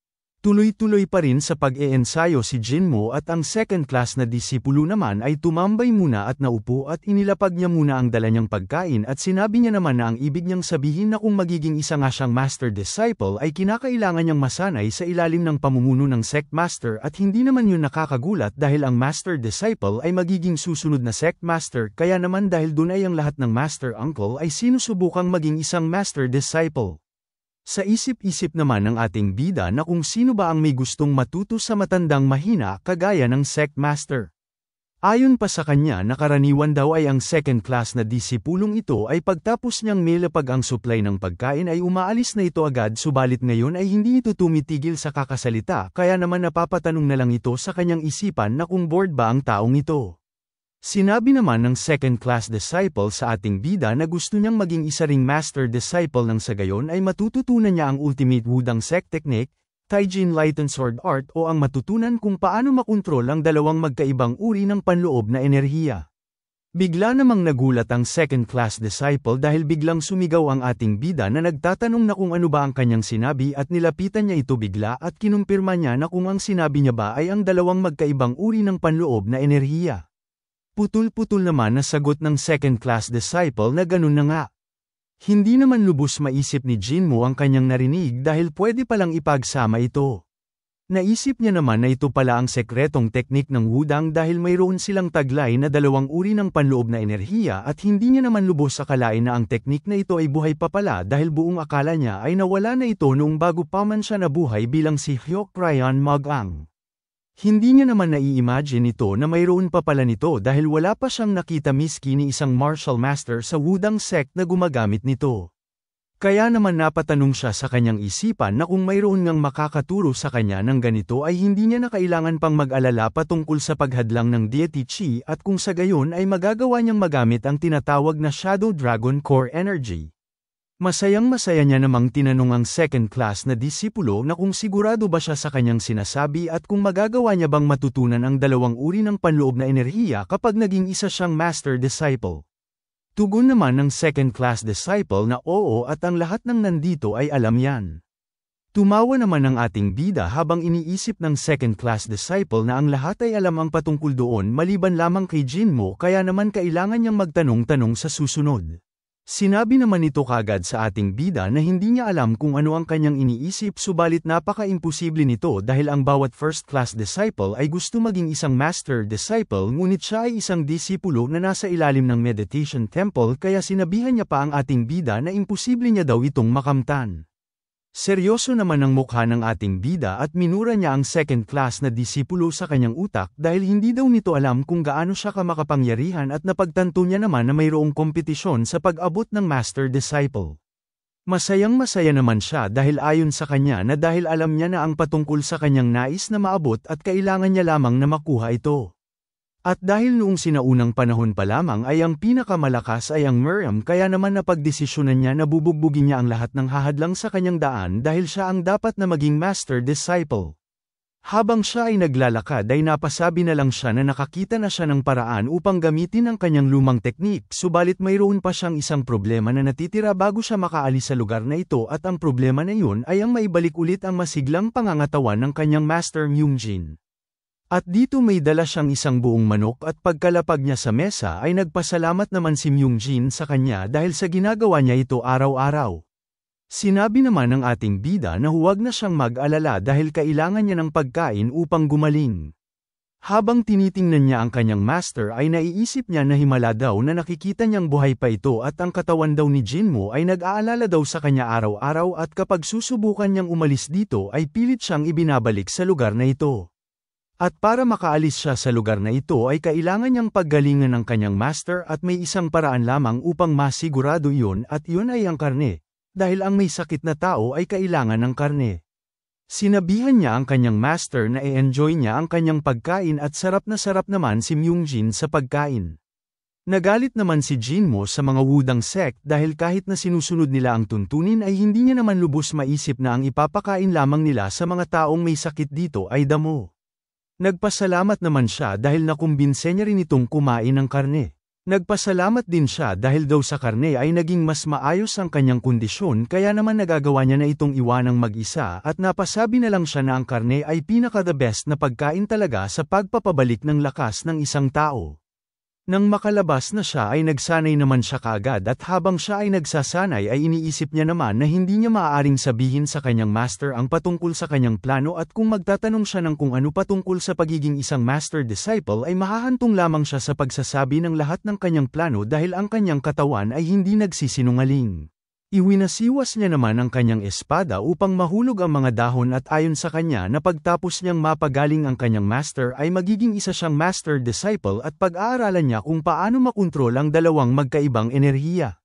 Tuloy-tuloy pa rin sa pag-eensayo si Jinmo at ang second class na disipulo naman ay tumambay muna at naupo at inilapag niya muna ang dala niyang pagkain at sinabi niya naman na ang ibig niyang sabihin na kung magiging isa nga siyang master disciple ay kinakailangan niyang masanay sa ilalim ng pamumuno ng sect master at hindi naman yun nakakagulat dahil ang master disciple ay magiging susunod na sect master kaya naman dahil dun ay ang lahat ng master uncle ay sinusubukang maging isang master disciple. Sa isip-isip naman ng ating bida na kung sino ba ang may gustong matuto sa matandang mahina kagaya ng sect master. Ayon pa sa kanya na karaniwan daw ay ang second class na disipulong ito ay pagtapos niyang nilapag ang supply ng pagkain ay umaalis na ito agad subalit ngayon ay hindi ito tumitigil sa kakasalita kaya naman napapatanong na lang ito sa kanyang isipan na kung bored ba ang taong ito. Sinabi naman ng second-class disciple sa ating bida na gusto niyang maging isa ring master disciple nang sa gayon ay matututunan niya ang ultimate Wudang Sect technique, Taijin Lighten Sword Art o ang matutunan kung paano makontrol ang dalawang magkaibang uri ng panloob na enerhiya. Bigla namang nagulat ang second-class disciple dahil biglang sumigaw ang ating bida na nagtatanong na kung ano ba ang kanyang sinabi at nilapitan niya ito bigla at kinumpirma niya na kung ang sinabi niya ba ay ang dalawang magkaibang uri ng panloob na enerhiya. Putul-putul naman na sagot ng second-class disciple na ganun na nga. Hindi naman lubos maisip ni Jinmo ang kanyang narinig dahil pwede palang ipagsama ito. Naisip niya naman na ito pala ang sekretong teknik ng Wudang dahil mayroon silang taglay na dalawang uri ng panloob na enerhiya at hindi niya naman lubos akalain na ang teknik na ito ay buhay pa pala dahil buong akala niya ay nawala na ito noong bago pa man siya nabuhay bilang si Hyuk Ryan Mag-ang. Hindi niya naman nai-imagine ito na mayroon pa pala nito dahil wala pa siyang nakita miski ni isang martial master sa Wudang Sect na gumagamit nito. Kaya naman napatanong siya sa kanyang isipan na kung mayroon ngang makakaturo sa kanya ng ganito ay hindi niya na kailangan pang mag-alala patungkol sa paghadlang ng deity chi at kung sa gayon ay magagawa niyang magamit ang tinatawag na Shadow Dragon Core Energy. Masayang-masaya niya namang tinanong ang second class na disipulo na kung sigurado ba siya sa kanyang sinasabi at kung magagawa niya bang matutunan ang dalawang uri ng panloob na enerhiya kapag naging isa siyang master disciple. Tugon naman ng second-class disciple na oo at ang lahat ng nandito ay alam yan. Tumawa naman ang ating bida habang iniisip ng second-class disciple na ang lahat ay alam ang patungkol doon maliban lamang kay Jinmo kaya naman kailangan niyang magtanong-tanong sa susunod. Sinabi naman ito kagad sa ating bida na hindi niya alam kung ano ang kanyang iniisip subalit napaka-imposible nito dahil ang bawat first-class disciple ay gusto maging isang master disciple ngunit siya ay isang disipulo na nasa ilalim ng meditation temple kaya sinabihan niya pa ang ating bida na imposible niya daw itong makamtan. Seryoso naman ang mukha ng ating bida at minura niya ang second-class na disipulo sa kanyang utak dahil hindi daw nito alam kung gaano siya kamakapangyarihan at napagtanto niya naman na mayroong kompetisyon sa pag-abot ng master disciple. Masayang-masaya naman siya dahil ayon sa kanya na dahil alam niya na ang patungkol sa kanyang nais na maabot at kailangan niya lamang na makuha ito. At dahil noong sinaunang panahon pa lamang ay ang pinakamalakas ay ang Miriam kaya naman napagdesisyonan niya na bubugbugin niya ang lahat ng hahadlang sa kanyang daan dahil siya ang dapat na maging master disciple. Habang siya ay naglalakad ay napasabi na lang siya na nakakita na siya ng paraan upang gamitin ang kanyang lumang teknik subalit mayroon pa siyang isang problema na natitira bago siya makaalis sa lugar na ito at ang problema na iyon ay ang maibalik ulit ang masiglang pangangatawan ng kanyang master Myungjin. At dito may dala siyang isang buong manok at pagkalapag niya sa mesa ay nagpasalamat naman si Myungjin sa kanya dahil sa ginagawa niya ito araw-araw. Sinabi naman ng ating bida na huwag na siyang mag-alala dahil kailangan niya ng pagkain upang gumaling. Habang tinitingnan niya ang kanyang master ay naiisip niya na himala daw na nakikita niyang buhay pa ito at ang katawan daw ni Jinmo ay nag-aalala daw sa kanya araw-araw at kapag susubukan niyang umalis dito ay pilit siyang ibinabalik sa lugar na ito. At para makaalis siya sa lugar na ito ay kailangan niyang paggalingan ng kanyang master at may isang paraan lamang upang masigurado iyon at iyon ay ang karne, dahil ang may sakit na tao ay kailangan ng karne. Sinabihan niya ang kanyang master na i-enjoy niya ang kanyang pagkain at sarap naman si Myungjin sa pagkain. Nagalit naman si Jinmo sa mga wudang sect dahil kahit na sinusunod nila ang tuntunin ay hindi niya naman lubos maisip na ang ipapakain lamang nila sa mga taong may sakit dito ay damo. Nagpasalamat naman siya dahil nakumbinse niya rin itong kumain ng karne. Nagpasalamat din siya dahil daw sa karne ay naging mas maayos ang kanyang kondisyon kaya naman nagagawa niya na itong iwanang mag-isa at napasabi na lang siya na ang karne ay pinaka-the best na pagkain talaga sa pagpapabalik ng lakas ng isang tao. Nang makalabas na siya ay nagsanay naman siya kaagad at habang siya ay nagsasanay ay iniisip niya naman na hindi niya maaaring sabihin sa kanyang master ang patungkol sa kanyang plano at kung magtatanong siya ng kung ano patungkol sa pagiging isang master disciple ay mahahantong lamang siya sa pagsasabi ng lahat ng kanyang plano dahil ang kanyang katawan ay hindi nagsisinungaling. Iwinasiwas niya naman ang kanyang espada upang mahulog ang mga dahon at ayon sa kanya na pagtapos niyang mapagaling ang kanyang master ay magiging isa siyang master disciple at pag-aaralan niya kung paano makontrol ang dalawang magkaibang enerhiya.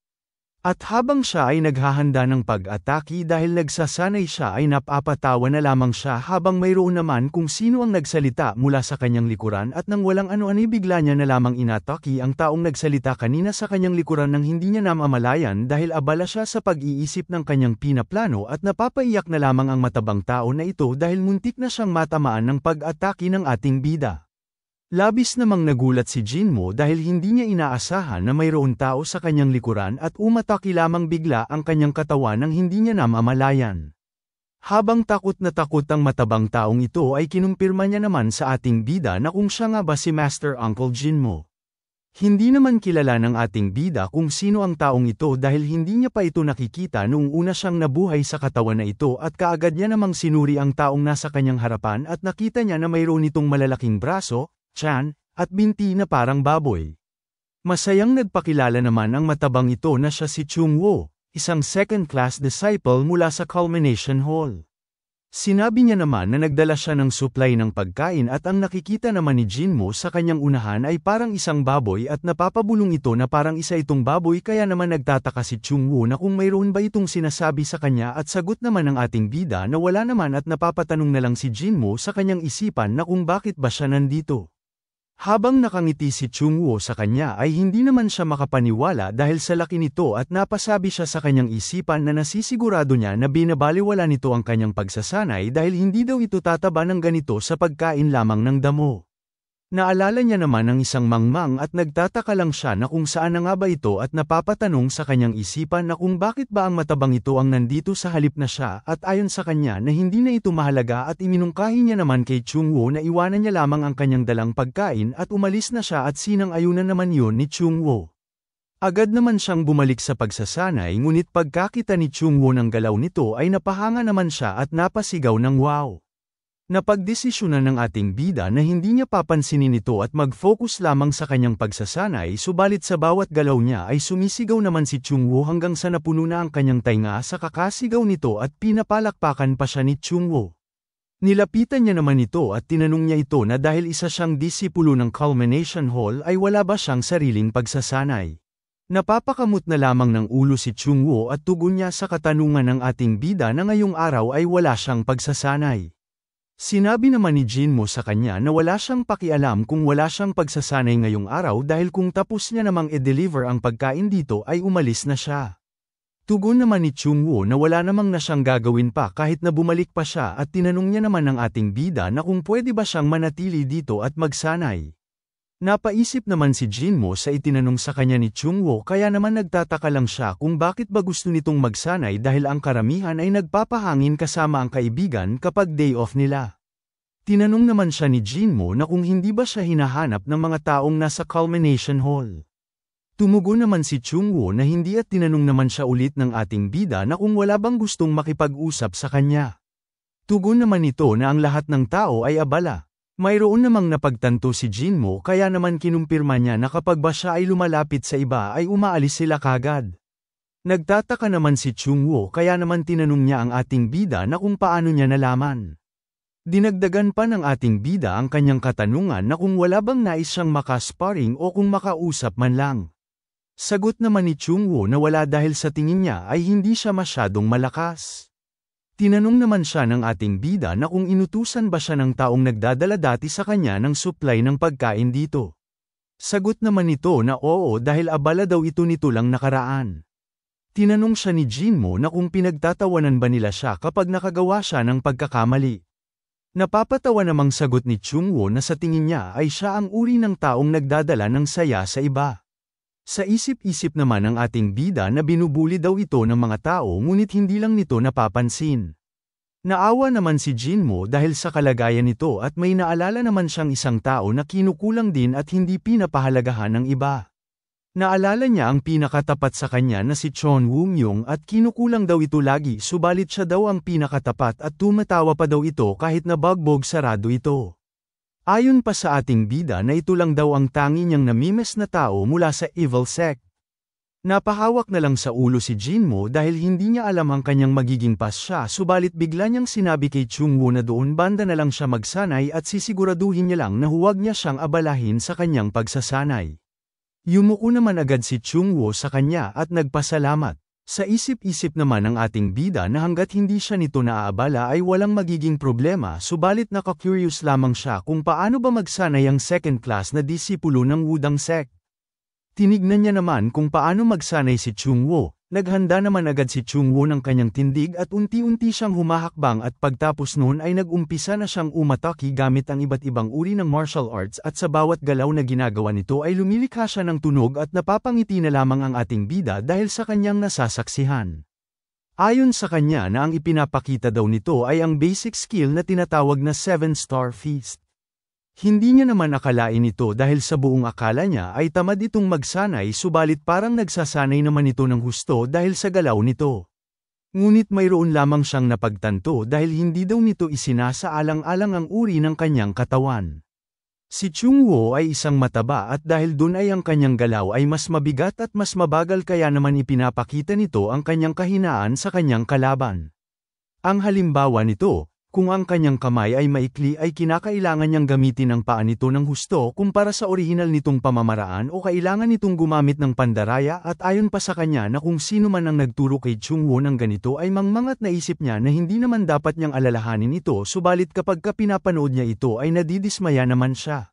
At habang siya ay naghahanda ng pag-atake dahil nagsasanay siya ay napapatawa na lamang siya habang mayroon naman kung sino ang nagsalita mula sa kanyang likuran at nang walang ano-ano bigla niya na lamang inatake ang taong nagsalita kanina sa kanyang likuran nang hindi niya namamalayan dahil abala siya sa pag-iisip ng kanyang pinaplano at napapaiyak na lamang ang matabang tao na ito dahil muntik na siyang matamaan ng pag-atake ng ating bida. Labis namang nagulat si Jinmo dahil hindi niya inaasahan na mayroong tao sa kanyang likuran at umatake lamang bigla ang kanyang katawan nang hindi niya namamalayan. Habang takot na takot ang matabang taong ito ay kinumpirma niya naman sa ating bida na kung siya nga ba si Master Uncle Jinmo. Hindi naman kilala ng ating bida kung sino ang taong ito dahil hindi niya pa ito nakikita noong una siyang nabuhay sa katawan na ito at kaagad niya namang sinuri ang taong nasa kanyang harapan at nakita niya na mayroon itong malalaking braso, tiyan, at binti na parang baboy. Masayang nagpakilala naman ang matabang ito na siya si Chung Wo, isang second-class disciple mula sa Culmination Hall. Sinabi niya naman na nagdala siya ng supply ng pagkain at ang nakikita naman ni Jinmo sa kanyang unahan ay parang isang baboy at napapabulong ito na parang isa itong baboy kaya naman nagtataka si Chungwoo na kung mayroon ba itong sinasabi sa kanya at sagot naman ng ating bida na wala naman at napapatanong na lang si Jinmo sa kanyang isipan na kung bakit ba siya nandito. Habang nakangiti si Chungwoo sa kanya ay hindi naman siya makapaniwala dahil sa laki nito at napasabi siya sa kanyang isipan na nasisigurado niya na binabaliwala nito ang kanyang pagsasanay dahil hindi daw ito tataba ng ganito sa pagkain lamang ng damo. Naalala niya naman ang isang mangmang at nagtataka lang siya na kung saan na nga ba ito at napapatanong sa kanyang isipan na kung bakit ba ang matabang ito ang nandito sa halip na siya at ayon sa kanya na hindi na ito mahalaga at iminungkahi niya naman kay Chungwoo na iwanan niya lamang ang kanyang dalang pagkain at umalis na siya at sinang-ayunan naman yun ni Chungwoo. Agad naman siyang bumalik sa pagsasanay ngunit pagkakita ni Chungwoo ng galaw nito ay napahanga naman siya at napasigaw ng wow. Napagdesisyonan ng ating bida na hindi niya papansinin ito at mag-focus lamang sa kanyang pagsasanay subalit sa bawat galaw niya ay sumisigaw naman si Chungwoo hanggang sa napuno na ang kanyang tainga sa kakasigaw nito at pinapalakpakan pa siya ni Chungwoo. Nilapitan niya naman ito at tinanong niya ito na dahil isa siyang disipulo ng Culmination Hall ay wala ba siyang sariling pagsasanay. Napapakamot na lamang ng ulo si Chungwoo at tugon niya sa katanungan ng ating bida na ngayong araw ay wala siyang pagsasanay. Sinabi naman ni Jinmo sa kanya na wala siyang pakialam kung wala siyang pagsasanay ngayong araw dahil kung tapos niya namang i-deliver ang pagkain dito ay umalis na siya. Tugon naman ni Chungwoo na wala namang na siyang gagawin pa kahit na bumalik pa siya at tinanong niya naman ng ating bida na kung pwede ba siyang manatili dito at magsanay. Napaisip naman si Jinmo sa itinanong sa kanya ni Chungwoo kaya naman nagtataka lang siya kung bakit ba gusto nitong magsanay dahil ang karamihan ay nagpapahangin kasama ang kaibigan kapag day off nila. Tinanong naman siya ni Jinmo na kung hindi ba siya hinahanap ng mga taong nasa Culmination Hall. Tumugon naman si Chungwoo na hindi at tinanong naman siya ulit ng ating bida na kung wala bang gustong makipag-usap sa kanya. Tugon naman ito na ang lahat ng tao ay abala. Mayroon namang napagtanto si Jinmo kaya naman kinumpirma niya na kapag ba siya ay lumalapit sa iba ay umaalis sila kagad. Nagtataka naman si Chungwoo kaya naman tinanong niya ang ating bida na kung paano niya nalaman. Dinagdagan pa ng ating bida ang kanyang katanungan na kung wala bang nais siyang makasparring o kung makausap man lang. Sagot naman ni Chungwoo na wala dahil sa tingin niya ay hindi siya masyadong malakas. Tinanong naman siya ng ating bida na kung inutusan ba siya ng taong nagdadala dati sa kanya ng supply ng pagkain dito. Sagot naman nito na oo dahil abala daw ito nito lang nakaraan. Tinanong siya ni Jinmo na kung pinagtatawanan ba nila siya kapag nakagawa siya ng pagkakamali. Napapatawa namang sagot ni Chungwoo na sa tingin niya ay siya ang uri ng taong nagdadala ng saya sa iba. Sa isip-isip naman ng ating bida na binubuli daw ito ng mga tao ngunit hindi lang nito napapansin. Naawa naman si Jinmo dahil sa kalagayan nito at may naalala naman siyang isang tao na kinukulang din at hindi pinapahalagahan ng iba. Naalala niya ang pinakatapat sa kanya na si Chon Woo-myung at kinukulang daw ito lagi subalit siya daw ang pinakatapat at tumatawa pa daw ito kahit na bagbog sarado ito. Ayon pa sa ating bida na ito lang daw ang tangi niyang namimes na tao mula sa evil sect. Napahawak na lang sa ulo si Jinmo dahil hindi niya alam ang kanyang magiging pasya subalit bigla niyang sinabi kay Chungwoo na doon banda na lang siya magsanay at sisiguraduhin niya lang na huwag niya siyang abalahin sa kanyang pagsasanay. Yumuko naman agad si Chungwoo sa kanya at nagpasalamat. Sa isip-isip naman ng ating bida na hanggat hindi siya nito naaabala ay walang magiging problema subalit naka-curious lamang siya kung paano ba magsanay ang second class na disipulo ng Wudang sect. Tinignan niya naman kung paano magsanay si Chungwoo. Naghanda naman agad si Chungwoo ng kanyang tindig at unti-unti siyang humahakbang at pagtapos noon ay nag-umpisa na siyang umatake gamit ang iba't ibang uri ng martial arts at sa bawat galaw na ginagawa nito ay lumilikha siya ng tunog at napapangiti na lamang ang ating bida dahil sa kanyang nasasaksihan. Ayon sa kanya na ang ipinapakita daw nito ay ang basic skill na tinatawag na 7-star feast. Hindi niya naman akalain ito dahil sa buong akala niya ay tamad itong magsanay subalit parang nagsasanay naman ito ng husto dahil sa galaw nito. Ngunit mayroon lamang siyang napagtanto dahil hindi daw nito isinasaalang-alang ang uri ng kanyang katawan. Si Chungwoo ay isang mataba at dahil dun ay ang kanyang galaw ay mas mabigat at mas mabagal kaya naman ipinapakita nito ang kanyang kahinaan sa kanyang kalaban. Ang halimbawa nito, Kung ang kanyang kamay ay maikli ay kinakailangan niyang gamitin ang paa nito ng husto kumpara sa orihinal nitong pamamaraan o kailangan nitong gumamit ng pandaraya at ayon pa sa kanya na kung sino man ang nagturo kay Chungwoo ng ganito ay mangmangat na isip niya na hindi naman dapat niyang alalahanin ito subalit kapag pinapanood niya ito ay nadidismaya naman siya.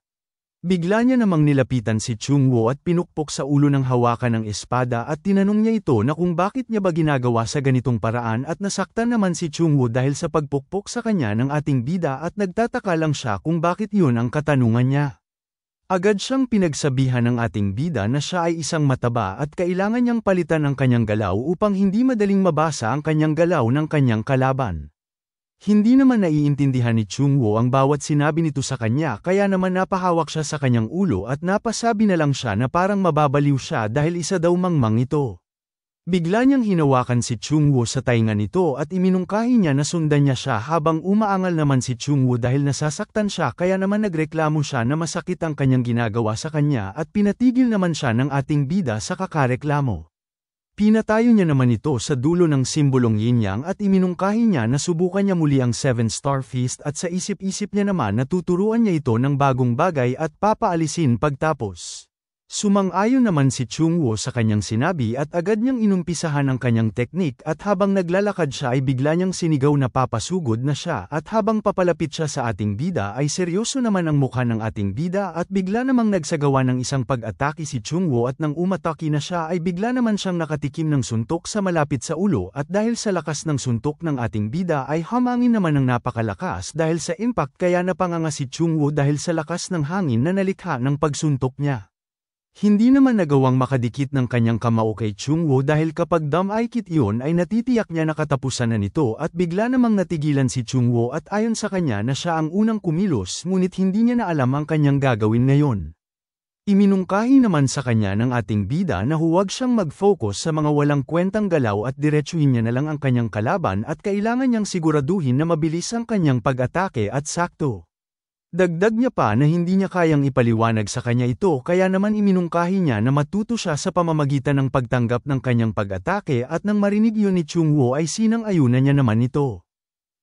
Bigla niya namang nilapitan si Chungwoo at pinukpok sa ulo ng hawakan ng espada at tinanong niya ito na kung bakit niya ba ginagawa sa ganitong paraan at nasaktan naman si Chungwoo dahil sa pagpukpok sa kanya ng ating bida at nagtataka lang siya kung bakit yun ang katanungan niya. Agad siyang pinagsabihan ng ating bida na siya ay isang mataba at kailangan niyang palitan ang kanyang galaw upang hindi madaling mabasa ang kanyang galaw ng kanyang kalaban. Hindi naman naiintindihan ni Chungwoo ang bawat sinabi nito sa kanya kaya naman napahawak siya sa kanyang ulo at napasabi na lang siya na parang mababaliw siya dahil isa daw mangmang ito. Bigla niyang hinawakan si Chungwoo sa tainga nito at iminungkahi niya na sundan niya siya habang umaangal naman si Chungwoo dahil nasasaktan siya kaya naman nagreklamo siya na masakit ang kanyang ginagawa sa kanya at pinatigil naman siya ng ating bida sa kakareklamo. Pinatayo niya naman ito sa dulo ng simbolong yin-yang at iminungkahi niya na subukan niya muli ang 7-star feast at sa isip-isip niya naman na tuturuan niya ito ng bagong bagay at papaalisin pagtapos. Sumang-ayon naman si Chungwoo sa kanyang sinabi at agad niyang inumpisahan ang kanyang teknik at habang naglalakad siya ay bigla niyang sinigaw na papasugod na siya at habang papalapit siya sa ating bida ay seryoso naman ang mukha ng ating bida at bigla namang nagsagawa ng isang pag-atake si Chungwoo at nang umatake na siya ay bigla naman siyang nakatikim ng suntok sa malapit sa ulo at dahil sa lakas ng suntok ng ating bida ay hamangin naman ng napakalakas dahil sa impact kaya napanganga si Chungwoo dahil sa lakas ng hangin na nalikha ng pagsuntok niya. Hindi naman nagawang makadikit ng kanyang kamao kay Chungwoo dahil kapag dam-aikit iyon ay natitiyak niya na katapusan na nito at bigla namang natigilan si Chungwoo at ayon sa kanya na siya ang unang kumilos ngunit hindi niya na alam ang kanyang gagawin ngayon. Iminungkahi naman sa kanya ng ating bida na huwag siyang mag-focus sa mga walang kwentang galaw at diretsuhin niya na lang ang kanyang kalaban at kailangan niyang siguraduhin na mabilis ang kanyang pag-atake at sakto. Dagdag niya pa na hindi niya kayang ipaliwanag sa kanya ito kaya naman iminungkahi niya na matuto siya sa pamamagitan ng pagtanggap ng kanyang pag-atake at nang marinig yun ni Chungwoo ay sinang-ayunan niya naman ito.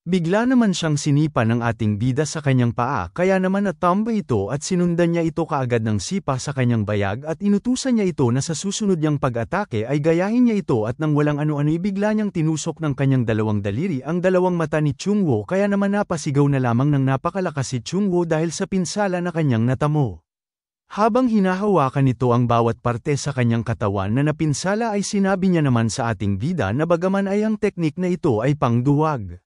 Bigla naman siyang sinipa ng ating bida sa kanyang paa kaya naman natamba ito at sinundan niya ito kaagad ng sipa sa kanyang bayag at inutusan niya ito na sa susunod niyang pag-atake ay gayahin niya ito at nang walang ano-ano bigla niyang tinusok ng kanyang dalawang daliri ang dalawang mata ni Chungwoo kaya naman napasigaw na lamang ng napakalakas si Chungwoo dahil sa pinsala na kanyang natamo. Habang hinahawakan nito ang bawat parte sa kanyang katawan na napinsala ay sinabi niya naman sa ating bida na bagaman ay ang teknik na ito ay pangduwag.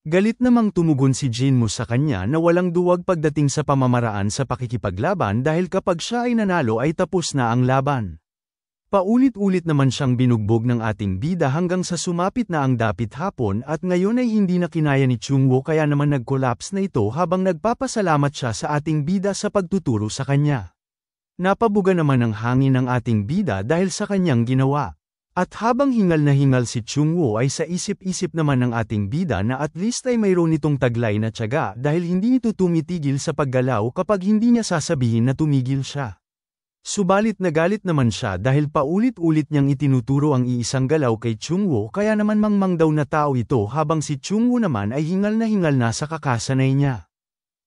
Galit namang tumugon si Jinmo sa kanya na walang duwag pagdating sa pamamaraan sa pakikipaglaban dahil kapag siya ay nanalo ay tapos na ang laban. Paulit-ulit naman siyang binugbog ng ating bida hanggang sa sumapit na ang dapit hapon at ngayon ay hindi na kinaya ni Chungwoo kaya naman nag-collapse na ito habang nagpapasalamat siya sa ating bida sa pagtuturo sa kanya. Napabuga naman ng hangin ang ating bida dahil sa kanyang ginawa. At habang hingal na hingal si Chungwoo ay sa isip-isip naman ng ating bida na at least ay mayroon itong taglay na tiyaga dahil hindi ito tumitigil sa paggalaw kapag hindi niya sasabihin na tumigil siya. Subalit nagalit naman siya dahil paulit-ulit niyang itinuturo ang iisang galaw kay Chungwoo kaya naman mangmang daw na tao ito habang si Chungwoo naman ay hingal na sa kakasanay niya.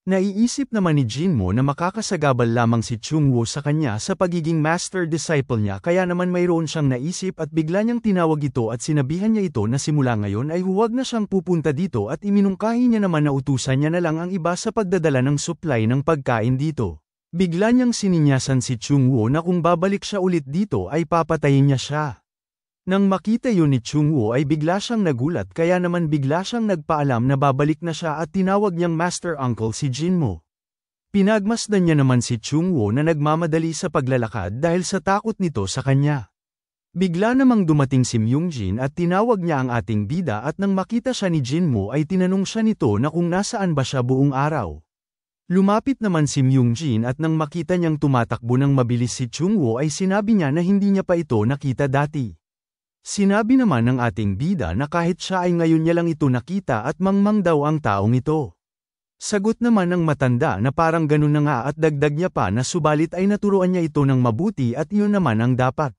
Naiisip naman ni Jinmo na makakasagabal lamang si Chungwoo sa kanya sa pagiging master disciple niya kaya naman mayroon siyang naisip at bigla niyang tinawag ito at sinabihan niya ito na simula ngayon ay huwag na siyang pupunta dito at iminungkahi niya naman na utusan niya na lang ang iba sa pagdadala ng supply ng pagkain dito. Bigla niyang sininyasan si Chungwoo na kung babalik siya ulit dito ay papatayin niya siya. Nang makita yun ni Chungwoo ay bigla siyang nagulat kaya naman bigla siyang nagpaalam na babalik na siya at tinawag niyang master uncle si Jinmo. Pinagmasdan niya naman si Chungwoo na nagmamadali sa paglalakad dahil sa takot nito sa kanya. Bigla namang dumating si Myungjin at tinawag niya ang ating bida at nang makita siya ni Jinmo ay tinanong siya nito na kung nasaan ba siya buong araw. Lumapit naman si Myungjin at nang makita niyang tumatakbo ng mabilis si Chungwoo ay sinabi niya na hindi niya pa ito nakita dati. Sinabi naman ng ating bida na kahit siya ay ngayon niya lang ito nakita at mangmang daw ang taong ito. Sagot naman ng matanda na parang ganun na nga at dagdag niya pa na subalit ay naturuan niya ito ng mabuti at iyon naman ang dapat.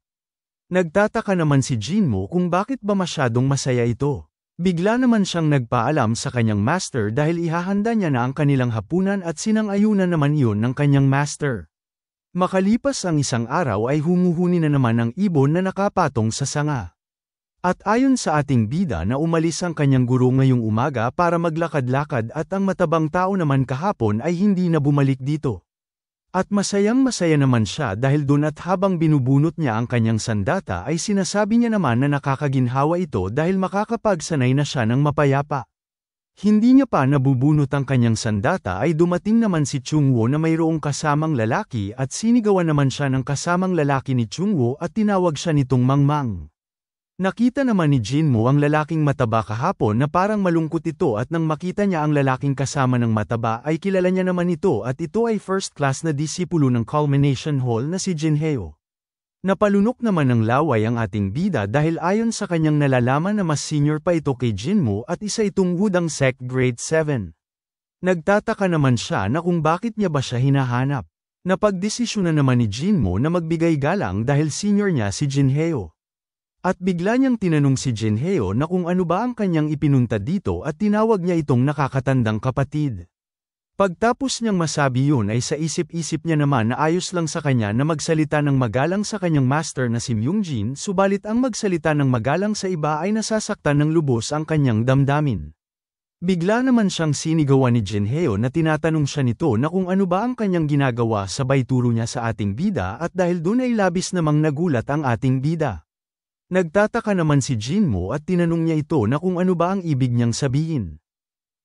Nagtataka naman si Jinmo kung bakit ba masyadong masaya ito. Bigla naman siyang nagpaalam sa kanyang master dahil ihahanda niya na ang kanilang hapunan at sinang-ayunan naman iyon ng kanyang master. Makalipas ang isang araw ay humuhuni na naman ang ibon na nakapatong sa sanga. At ayon sa ating bida na umalis ang kanyang guro ngayong umaga para maglakad-lakad at ang matabang tao naman kahapon ay hindi na bumalik dito. At masayang-masaya naman siya dahil doon at habang binubunot niya ang kanyang sandata ay sinasabi niya naman na nakakaginhawa ito dahil makakapagsanay na siya ng mapayapa. Hindi niya pa nabubunot ang kanyang sandata ay dumating naman si Chungwo na mayroong kasamang lalaki at sinigawan naman siya ng kasamang lalaki ni Chungwo at tinawag siya nitong Mangmang. Nakita naman ni Jinmo ang lalaking mataba kahapon na parang malungkot ito at nang makita niya ang lalaking kasama ng mataba ay kilala niya naman ito at ito ay first class na disipulo ng Culmination Hall na si Jinheo. Napalunok naman ng laway ang ating bida dahil ayon sa kanyang nalalaman na mas senior pa ito kay Jinmo at isa itong Wudang Sect Grade 7. Nagtataka naman siya na kung bakit niya ba siya hinahanap. Napagdesisyon na naman ni Jinmo na magbigay galang dahil senior niya si Jinheo. At bigla niyang tinanong si Jinheo na kung ano ba ang kanyang ipinunta dito at tinawag niya itong nakakatandang kapatid. Pagtapos niyang masabi yun ay sa isip-isip niya naman na ayos lang sa kanya na magsalita ng magalang sa kanyang master na si Myungjin subalit ang magsalita ng magalang sa iba ay nasasaktan ng lubos ang kanyang damdamin. Bigla naman siyang sinigawan ni Jinheo na tinatanong siya nito na kung ano ba ang kanyang ginagawa sabay turo niya sa ating bida at dahil dun ay labis namang nagulat ang ating bida. Nagtataka naman si Jinmo at tinanong niya ito na kung ano ba ang ibig niyang sabihin.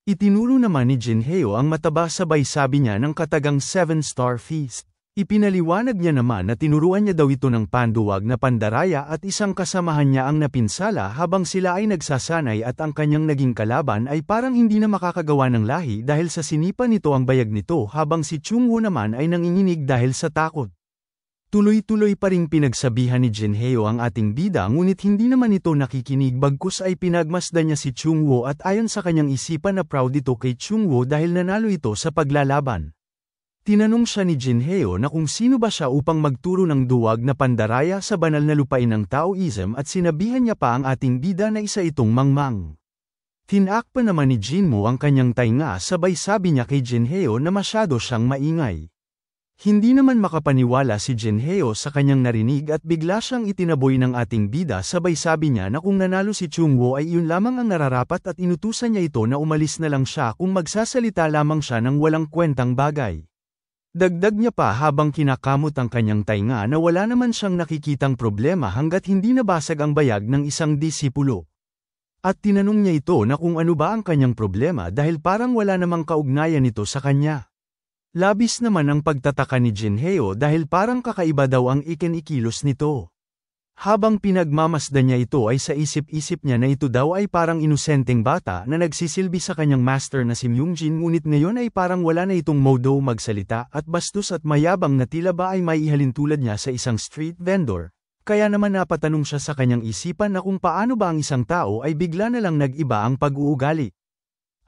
Itinuro naman ni Jinheo ang mataba sabay sabi niya ng katagang 7-star feast. Ipinaliwanag niya naman na tinuruan niya daw ito ng panduwag na pandaraya at isang kasamahan niya ang napinsala habang sila ay nagsasanay at ang kanyang naging kalaban ay parang hindi na makakagawa ng lahi dahil sa sinipa nito ang bayag nito habang si Chungwoo naman ay nanginginig dahil sa takot. Tuloy-tuloy pa ring pinagsabihan ni Jinheo ang ating bida ngunit hindi naman ito nakikinig bagkus ay pinagmasdan niya si Chungwoo at ayon sa kanyang isipan na proud ito kay Chungwoo dahil nanalo ito sa paglalaban. Tinanong siya ni Jinheo na kung sino ba siya upang magturo ng duwag na pandaraya sa banal na lupain ng Taoism at sinabihan niya pa ang ating bida na isa itong Mangmang. Tinak pa naman ni Jinmo ang kanyang tainga sabay sabi niya kay Jinheo na masyado siyang maingay. Hindi naman makapaniwala si Jinheo sa kanyang narinig at bigla siyang itinaboy ng ating bida sabay sabi niya na kung nanalo si Chungwoo ay iyon lamang ang nararapat at inutusan niya ito na umalis na lang siya kung magsasalita lamang siya ng walang kwentang bagay. Dagdag niya pa habang kinakamot ang kanyang tainga na wala naman siyang nakikitang problema hanggat hindi nabasag ang bayag ng isang disipulo. At tinanong niya ito na kung ano ba ang kanyang problema dahil parang wala namang kaugnayan nito sa kanya. Labis naman ang pagtataka ni Jinheo dahil parang kakaiba daw ang ikinikilos nito. Habang pinagmamasdan niya ito ay sa isip-isip niya na ito daw ay parang inosenteng bata na nagsisilbi sa kanyang master na si Myungjin ngunit ngayon ay parang wala na itong modo magsalita at bastos at mayabang na tila ba ay maihalin tulad niya sa isang street vendor. Kaya naman napatanong siya sa kanyang isipan na kung paano ba ang isang tao ay bigla na lang nag-iba ang pag-uugali.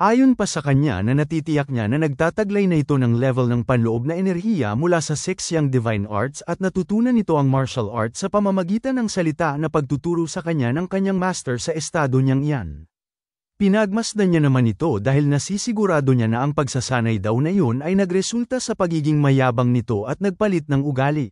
Ayon pa sa kanya na natitiyak niya na nagtataglay na ito ng level ng panloob na enerhiya mula sa 6 Yang Divine Arts at natutunan nito ang martial arts sa pamamagitan ng salita na pagtuturo sa kanya ng kanyang master sa estado niyang iyan. Pinagmasdan niya naman ito dahil nasisigurado niya na ang pagsasanay daw na iyon ay nagresulta sa pagiging mayabang nito at nagpalit ng ugali.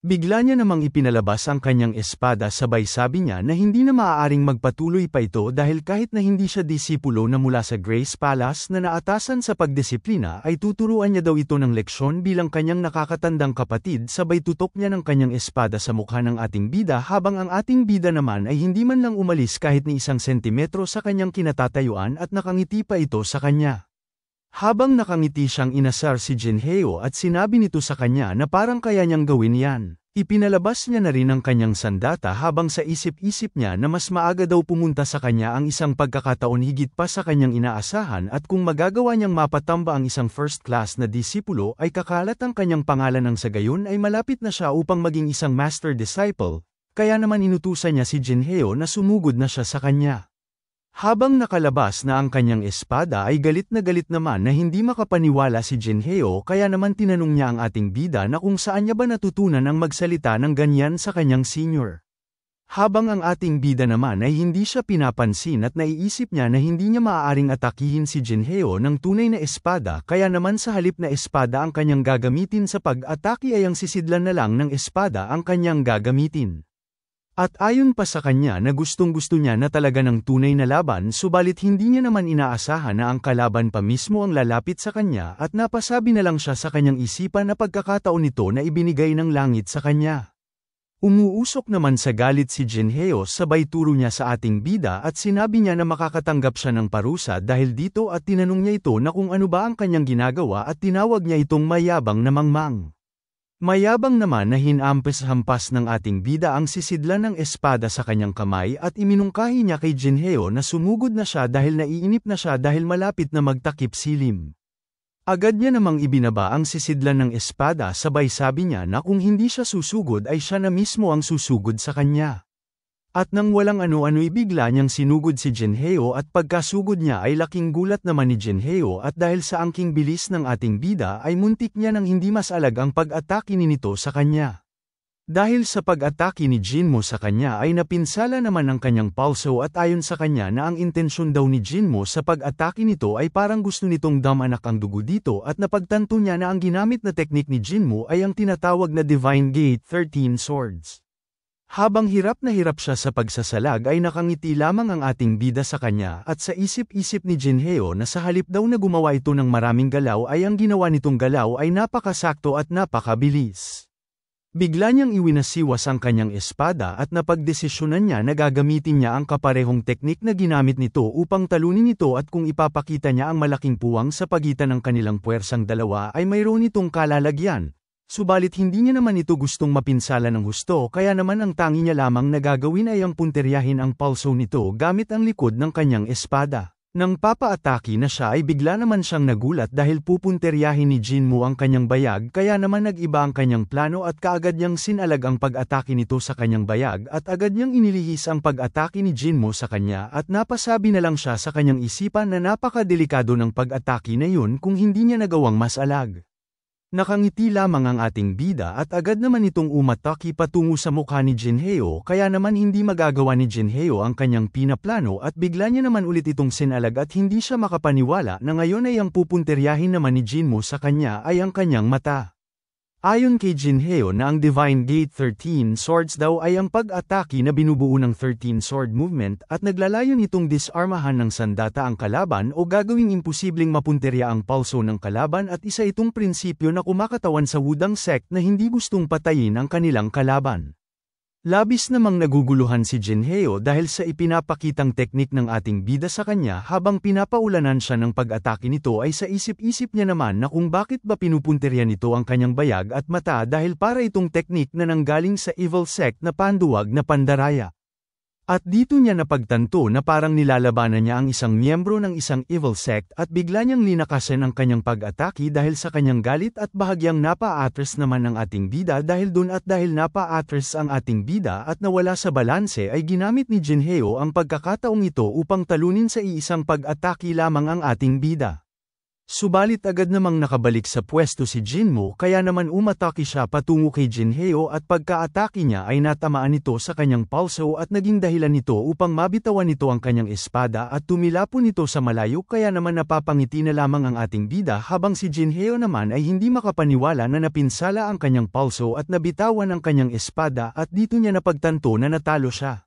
Bigla niya namang ipinalabas ang kanyang espada sabay sabi niya na hindi na maaaring magpatuloy pa ito dahil kahit na hindi siya disipulo na mula sa Grace Palace na naatasan sa pagdisiplina ay tuturuan niya daw ito ng leksyon bilang kanyang nakakatandang kapatid sabay tutok niya ng kanyang espada sa mukha ng ating bida habang ang ating bida naman ay hindi man lang umalis kahit ni 1 sentimetro sa kanyang kinatatayuan at nakangiti pa ito sa kanya. Habang nakangiti siyang inasar si Jinheo at sinabi nito sa kanya na parang kaya niyang gawin yan. Ipinalabas niya na rin ang kanyang sandata habang sa isip-isip niya na mas maaga daw pumunta sa kanya ang isang pagkakataon higit pa sa kanyang inaasahan at kung magagawa niyang mapatamba ang isang first class na disipulo ay kakalat ang kanyang pangalan ng sa gayon ay malapit na siya upang maging isang master disciple, kaya naman inutusan niya si Jinheo na sumugod na siya sa kanya. Habang nakalabas na ang kanyang espada ay galit naman na hindi makapaniwala si Jinheo kaya naman tinanong niya ang ating bida na kung saan niya ba natutunan ang magsalita ng ganyan sa kanyang senior. Habang ang ating bida naman ay hindi siya pinapansin at naiisip niya na hindi niya maaaring atakihin si Jinhyo ng tunay na espada kaya naman sa halip na espada ang kanyang gagamitin sa pag-atake ay ang sisidlan na lang ng espada ang kanyang gagamitin. At ayon pa sa kanya na gustong-gusto niya na talaga ng tunay na laban subalit hindi niya naman inaasahan na ang kalaban pa mismo ang lalapit sa kanya at napasabi na lang siya sa kanyang isipan na pagkakataon nito na ibinigay ng langit sa kanya. Umuusok naman sa galit si Jinhyo sabay turo niya sa ating bida at sinabi niya na makakatanggap siya ng parusa dahil dito at tinanong niya ito na kung ano ba ang kanyang ginagawa at tinawag niya itong mayabang na mangmang. Mayabang naman na hinampas-hampas ng ating bida ang sisidlan ng espada sa kanyang kamay at iminungkahi niya kay Jinhyo na sumugod na siya dahil naiinip na siya dahil malapit na magtakip silim. Agad niya namang ibinaba ang sisidlan ng espada sabay sabi niya na kung hindi siya susugod ay siya na mismo ang susugod sa kanya. At nang walang ano-ano'y bigla niyang sinugod si Jinhyo at pagkasugod niya ay laking gulat naman ni Jinhyo at dahil sa angking bilis ng ating bida ay muntik niya nang hindi masalag ang pag-atake ni nito sa kanya. Dahil sa pag-atake ni Jinmo sa kanya ay napinsala naman ang kanyang pulso at ayon sa kanya na ang intensyon daw ni Jinmo sa pag-atake nito ay parang gusto nitong damanak ang dugo dito at napagtanto niya na ang ginamit na teknik ni Jinmo ay ang tinatawag na Divine Gate 13 Swords. Habang hirap na hirap siya sa pagsasalag ay nakangiti lamang ang ating bida sa kanya at sa isip-isip ni Jinhyo na sa halip daw na gumawa ito ng maraming galaw ay ang ginawa nitong galaw ay napakasakto at napakabilis. Bigla niyang iwinasiwas ang kanyang espada at napagdesisyonan niya na gagamitin niya ang kaparehong teknik na ginamit nito upang talunin ito at kung ipapakita niya ang malaking puwang sa pagitan ng kanilang puwersang dalawa ay mayroon itong kalalagyan. Subalit hindi niya naman ito gustong mapinsala ng husto kaya naman ang tangi niya lamang na gagawin ay ang punteryahin ang pulso nito gamit ang likod ng kanyang espada. Nang papaatake na siya ay bigla naman siyang nagulat dahil pupunteryahin ni Jinmo ang kanyang bayag kaya naman nag-iba ang kanyang plano at kaagad niyang sinalag ang pag-atake nito sa kanyang bayag at agad niyang inilihis ang pag-atake ni Jinmo sa kanya at napasabi na lang siya sa kanyang isipan na napakadelikado ng pag-atake na yun kung hindi niya nagawang masalag. Nakangiti lamang ang ating bida at agad naman itong umatake patungo sa mukha ni Jinhyo kaya naman hindi magagawa ni Jinhyo ang kanyang pinaplano at bigla niya naman ulit itong sinalag at hindi siya makapaniwala na ngayon ay ang pupunteryahin naman ni Jinmo sa kanya ay ang kanyang mata. Ayon kay Jinhyo na ang Divine Gate 13 Swords daw ay ang pag-atake na binubuo ng 13 Sword Movement at naglalayon itong disarmahan ng sandata ang kalaban o gagawing imposibleng mapunterya ang pulso ng kalaban at isa itong prinsipyo na kumakatawan sa Wudang sect na hindi gustong patayin ang kanilang kalaban. Labis namang naguguluhan si Jinhyo dahil sa ipinapakitang teknik ng ating bida sa kanya habang pinapaulanan siya ng pag-atake nito ay sa isip-isip niya naman na kung bakit ba pinupunterya nito ang kanyang bayag at mata dahil para itong teknik na nanggaling sa evil sect na panduwag na pandaraya. At dito niya napagtanto na parang nilalabanan niya ang isang miyembro ng isang evil sect at bigla niyang linakasan ang kanyang pag-atake dahil sa kanyang galit at bahagyang napa-atras naman ang ating bida dahil dun at dahil napa-atras ang ating bida at nawala sa balanse ay ginamit ni Jinhyo ang pagkakataong ito upang talunin sa iisang pag-atake lamang ang ating bida. Subalit agad namang nakabalik sa pwesto si Jinmo kaya naman umatake siya patungo kay Jinhyo at pagka-atake niya ay natamaan nito sa kanyang pulso at naging dahilan nito upang mabitawan nito ang kanyang espada at tumilapon nito sa malayo kaya naman napapangiti na lamang ang ating bida habang si Jinhyo naman ay hindi makapaniwala na napinsala ang kanyang pulso at nabitawan ang kanyang espada at dito niya napagtanto na natalo siya.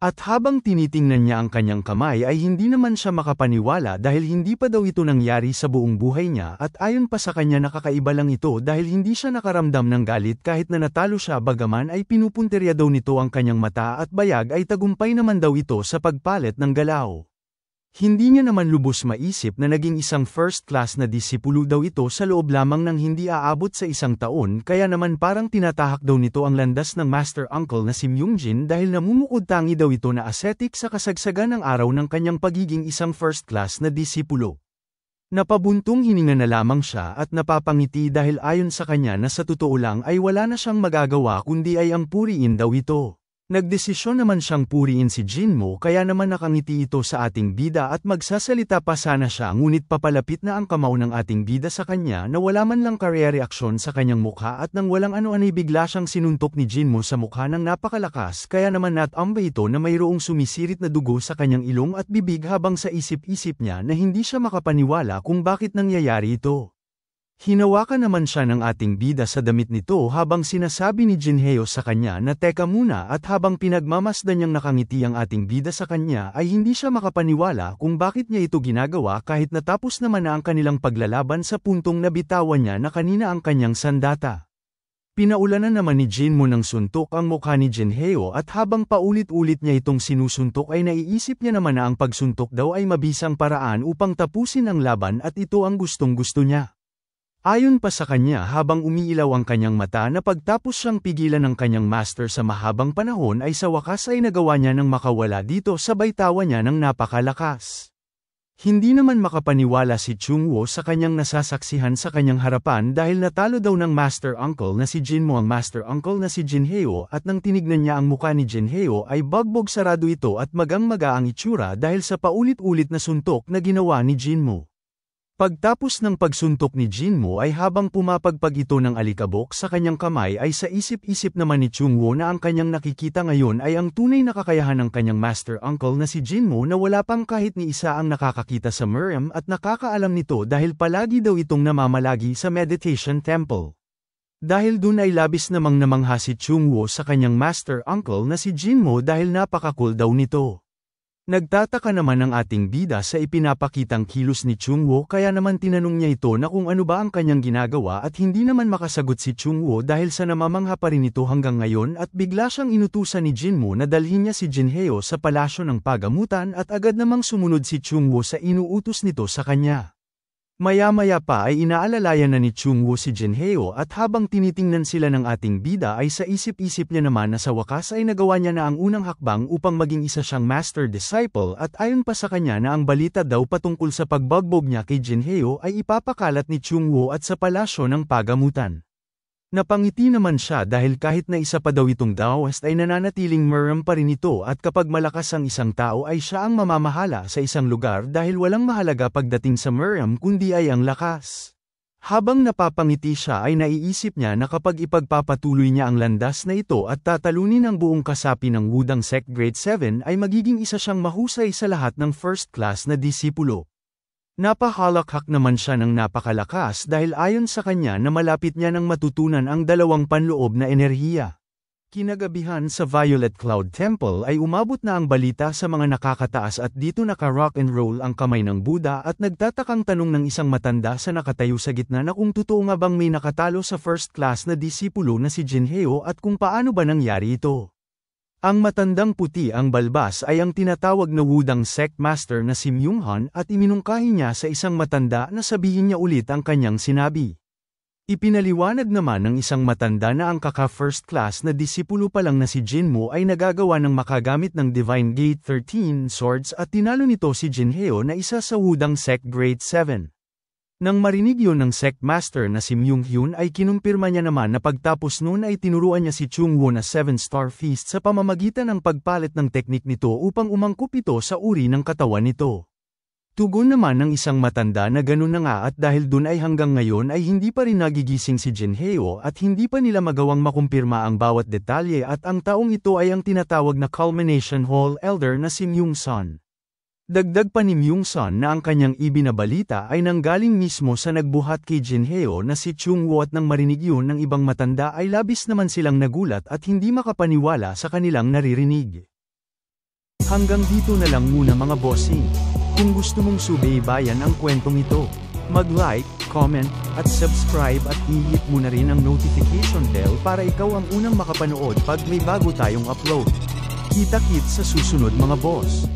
At habang tinitingnan niya ang kanyang kamay ay hindi naman siya makapaniwala dahil hindi pa daw ito nangyari sa buong buhay niya at ayon pa sa kanya nakakaiba lang ito dahil hindi siya nakaramdam ng galit kahit na natalo siya bagaman ay pinupunterya daw nito ang kanyang mata at bayag ay tagumpay naman daw ito sa pagpalit ng galaw. Hindi niya naman lubos maisip na naging isang first-class na disipulo daw ito sa loob lamang ng hindi aabot sa isang taon kaya naman parang tinatahak daw nito ang landas ng master uncle na si Myungjin dahil namumukod-tangi daw ito na ascetic sa kasagsagan ng araw ng kanyang pagiging isang first-class na disipulo. Napabuntong hininga na lamang siya at napapangiti dahil ayon sa kanya na sa totoo lang ay wala na siyang magagawa kundi ay ang puriin daw ito. Nagdesisyon naman siyang puriin si Jinmo kaya naman nakangiti ito sa ating bida at magsasalita pa sana siya ngunit papalapit na ang kamao ng ating bida sa kanya na wala man lang kareaksyon sa kanyang mukha at nang walang ano-ano'y bigla siyang sinuntok ni Jinmo sa mukha ng napakalakas kaya naman natambay ito na mayroong sumisirit na dugo sa kanyang ilong at bibig habang sa isip-isip niya na hindi siya makapaniwala kung bakit nangyayari ito. Hinawakan naman siya ng ating bida sa damit nito habang sinasabi ni Jinhyo sa kanya na teka muna at habang pinagmamasdan niyang nakangiti ang ating bida sa kanya ay hindi siya makapaniwala kung bakit niya ito ginagawa kahit natapos naman na ang kanilang paglalaban sa puntong nabitawan niya na kanina ang kanyang sandata. Pinaulanan naman ni Jinmo ng suntok ang mukha ni Jinhyo at habang paulit-ulit niya itong sinusuntok ay naiisip niya naman na ang pagsuntok daw ay mabisang paraan upang tapusin ang laban at ito ang gustong-gusto niya. Ayon pa sa kanya habang umiilaw ang kanyang mata na pagtapos siyang pigilan ng kanyang master sa mahabang panahon ay sa wakas ay nagawa niya ng makawala dito sabay tawa niya ng napakalakas. Hindi naman makapaniwala si Chungwoo sa kanyang nasasaksihan sa kanyang harapan dahil natalo daw ng master uncle na si Jinmo ang master uncle na si Jinhyo at nang tinignan niya ang mukha ni Jinhyo ay bagbog sarado ito at magang-maga ang itsura dahil sa paulit-ulit na suntok na ginawa ni Jinmo. Pagtapos ng pagsuntok ni Jinmo ay habang pumapagpag ito ng alikabok sa kanyang kamay ay sa isip-isip naman ni Chungwoo na ang kanyang nakikita ngayon ay ang tunay na kakayahan ng kanyang master uncle na si Jinmo na wala pang kahit ni isa ang nakakakita sa Miriam at nakakaalam nito dahil palagi daw itong namamalagi sa meditation temple. Dahil dun ay labis namang namangha si Chungwoo sa kanyang master uncle na si Jinmo dahil napaka-cool daw nito. Nagtataka naman ang ating bida sa ipinapakitang kilos ni Chungwoo kaya naman tinanong niya ito na kung ano ba ang kanyang ginagawa at hindi naman makasagot si Chungwoo dahil sa namamangha pa rin ito hanggang ngayon at bigla siyang inutusan ni Jinmo na dalhin niya si Jinhyo sa palasyo ng pagamutan at agad namang sumunod si Chungwoo sa inuutos nito sa kanya. Maya-maya pa ay inaalalayan na ni Chungwoo si Jinhyo at habang tinitingnan sila ng ating bida ay sa isip-isip niya naman na sa wakas ay nagawa niya na ang unang hakbang upang maging isa siyang master disciple at ayon pa sa kanya na ang balita daw patungkol sa pagbagbog niya kay Jinhyo ay ipapakalat ni Chungwoo at sa palasyo ng pagamutan. Napangiti naman siya dahil kahit na isa pa daw itong Daoist ay nananatiling Miriam pa rin ito at kapag malakas ang isang tao ay siya ang mamamahala sa isang lugar dahil walang mahalaga pagdating sa Miriam kundi ay ang lakas. Habang napapangiti siya ay naiisip niya na kapag ipagpapatuloy niya ang landas na ito at tatalunin ang buong kasapi ng Wudang Sect Grade 7 ay magiging isa siyang mahusay sa lahat ng first class na disipulo. Napahalakhak naman siya ng napakalakas dahil ayon sa kanya na malapit niya nang matutunan ang dalawang panloob na enerhiya. Kinagabihan sa Violet Cloud Temple ay umabot na ang balita sa mga nakakataas at dito naka-rock and roll ang kamay ng Buddha at nagtatakang tanong ng isang matanda sa nakatayo sa gitna na kung totoo nga bang may nakatalo sa first class na disipulo na si Jinhyo at kung paano ba nangyari ito. Ang matandang puti ang balbas ay ang tinatawag na Wudang Sect Master na si Myunghan at iminungkahi niya sa isang matanda na sabihin niya ulit ang kanyang sinabi. Ipinaliwanag naman ng isang matanda na ang kaka-first class na disipulo pa lang na si Jinmo ay nagagawa ng makagamit ng Divine Gate 13 swords at tinalo nito si Jinhyo na isa sa Wudang Sect Grade 7. Nang marinig yon ng Sect Master na si Myunghyun ay kinumpirma niya naman na pagtapos noon ay tinuruan niya si Chungwoo na 7-star feast sa pamamagitan ng pagpalit ng teknik nito upang umangkop ito sa uri ng katawan nito. Tugon naman ng isang matanda na ganun na nga at dahil dun ay hanggang ngayon ay hindi pa rin nagigising si Jinhyo at hindi pa nila magawang makumpirma ang bawat detalye at ang taong ito ay ang tinatawag na Culmination Hall Elder na si Myungsan. Dagdag pa ni Myungsan na ang kanyang ibinabalita ay nanggaling mismo sa nagbuhat kay Jinhyo na si Chungwoo at nang marinig yun ng ibang matanda ay labis naman silang nagulat at hindi makapaniwala sa kanilang naririnig. Hanggang dito na lang muna mga bossing. Kung gusto mong subaybayan ang kwentong ito, mag-like, comment, at subscribe at i-hit mo na rin ang notification bell para ikaw ang unang makapanood pag may bago tayong upload. Kita-kits sa susunod mga boss.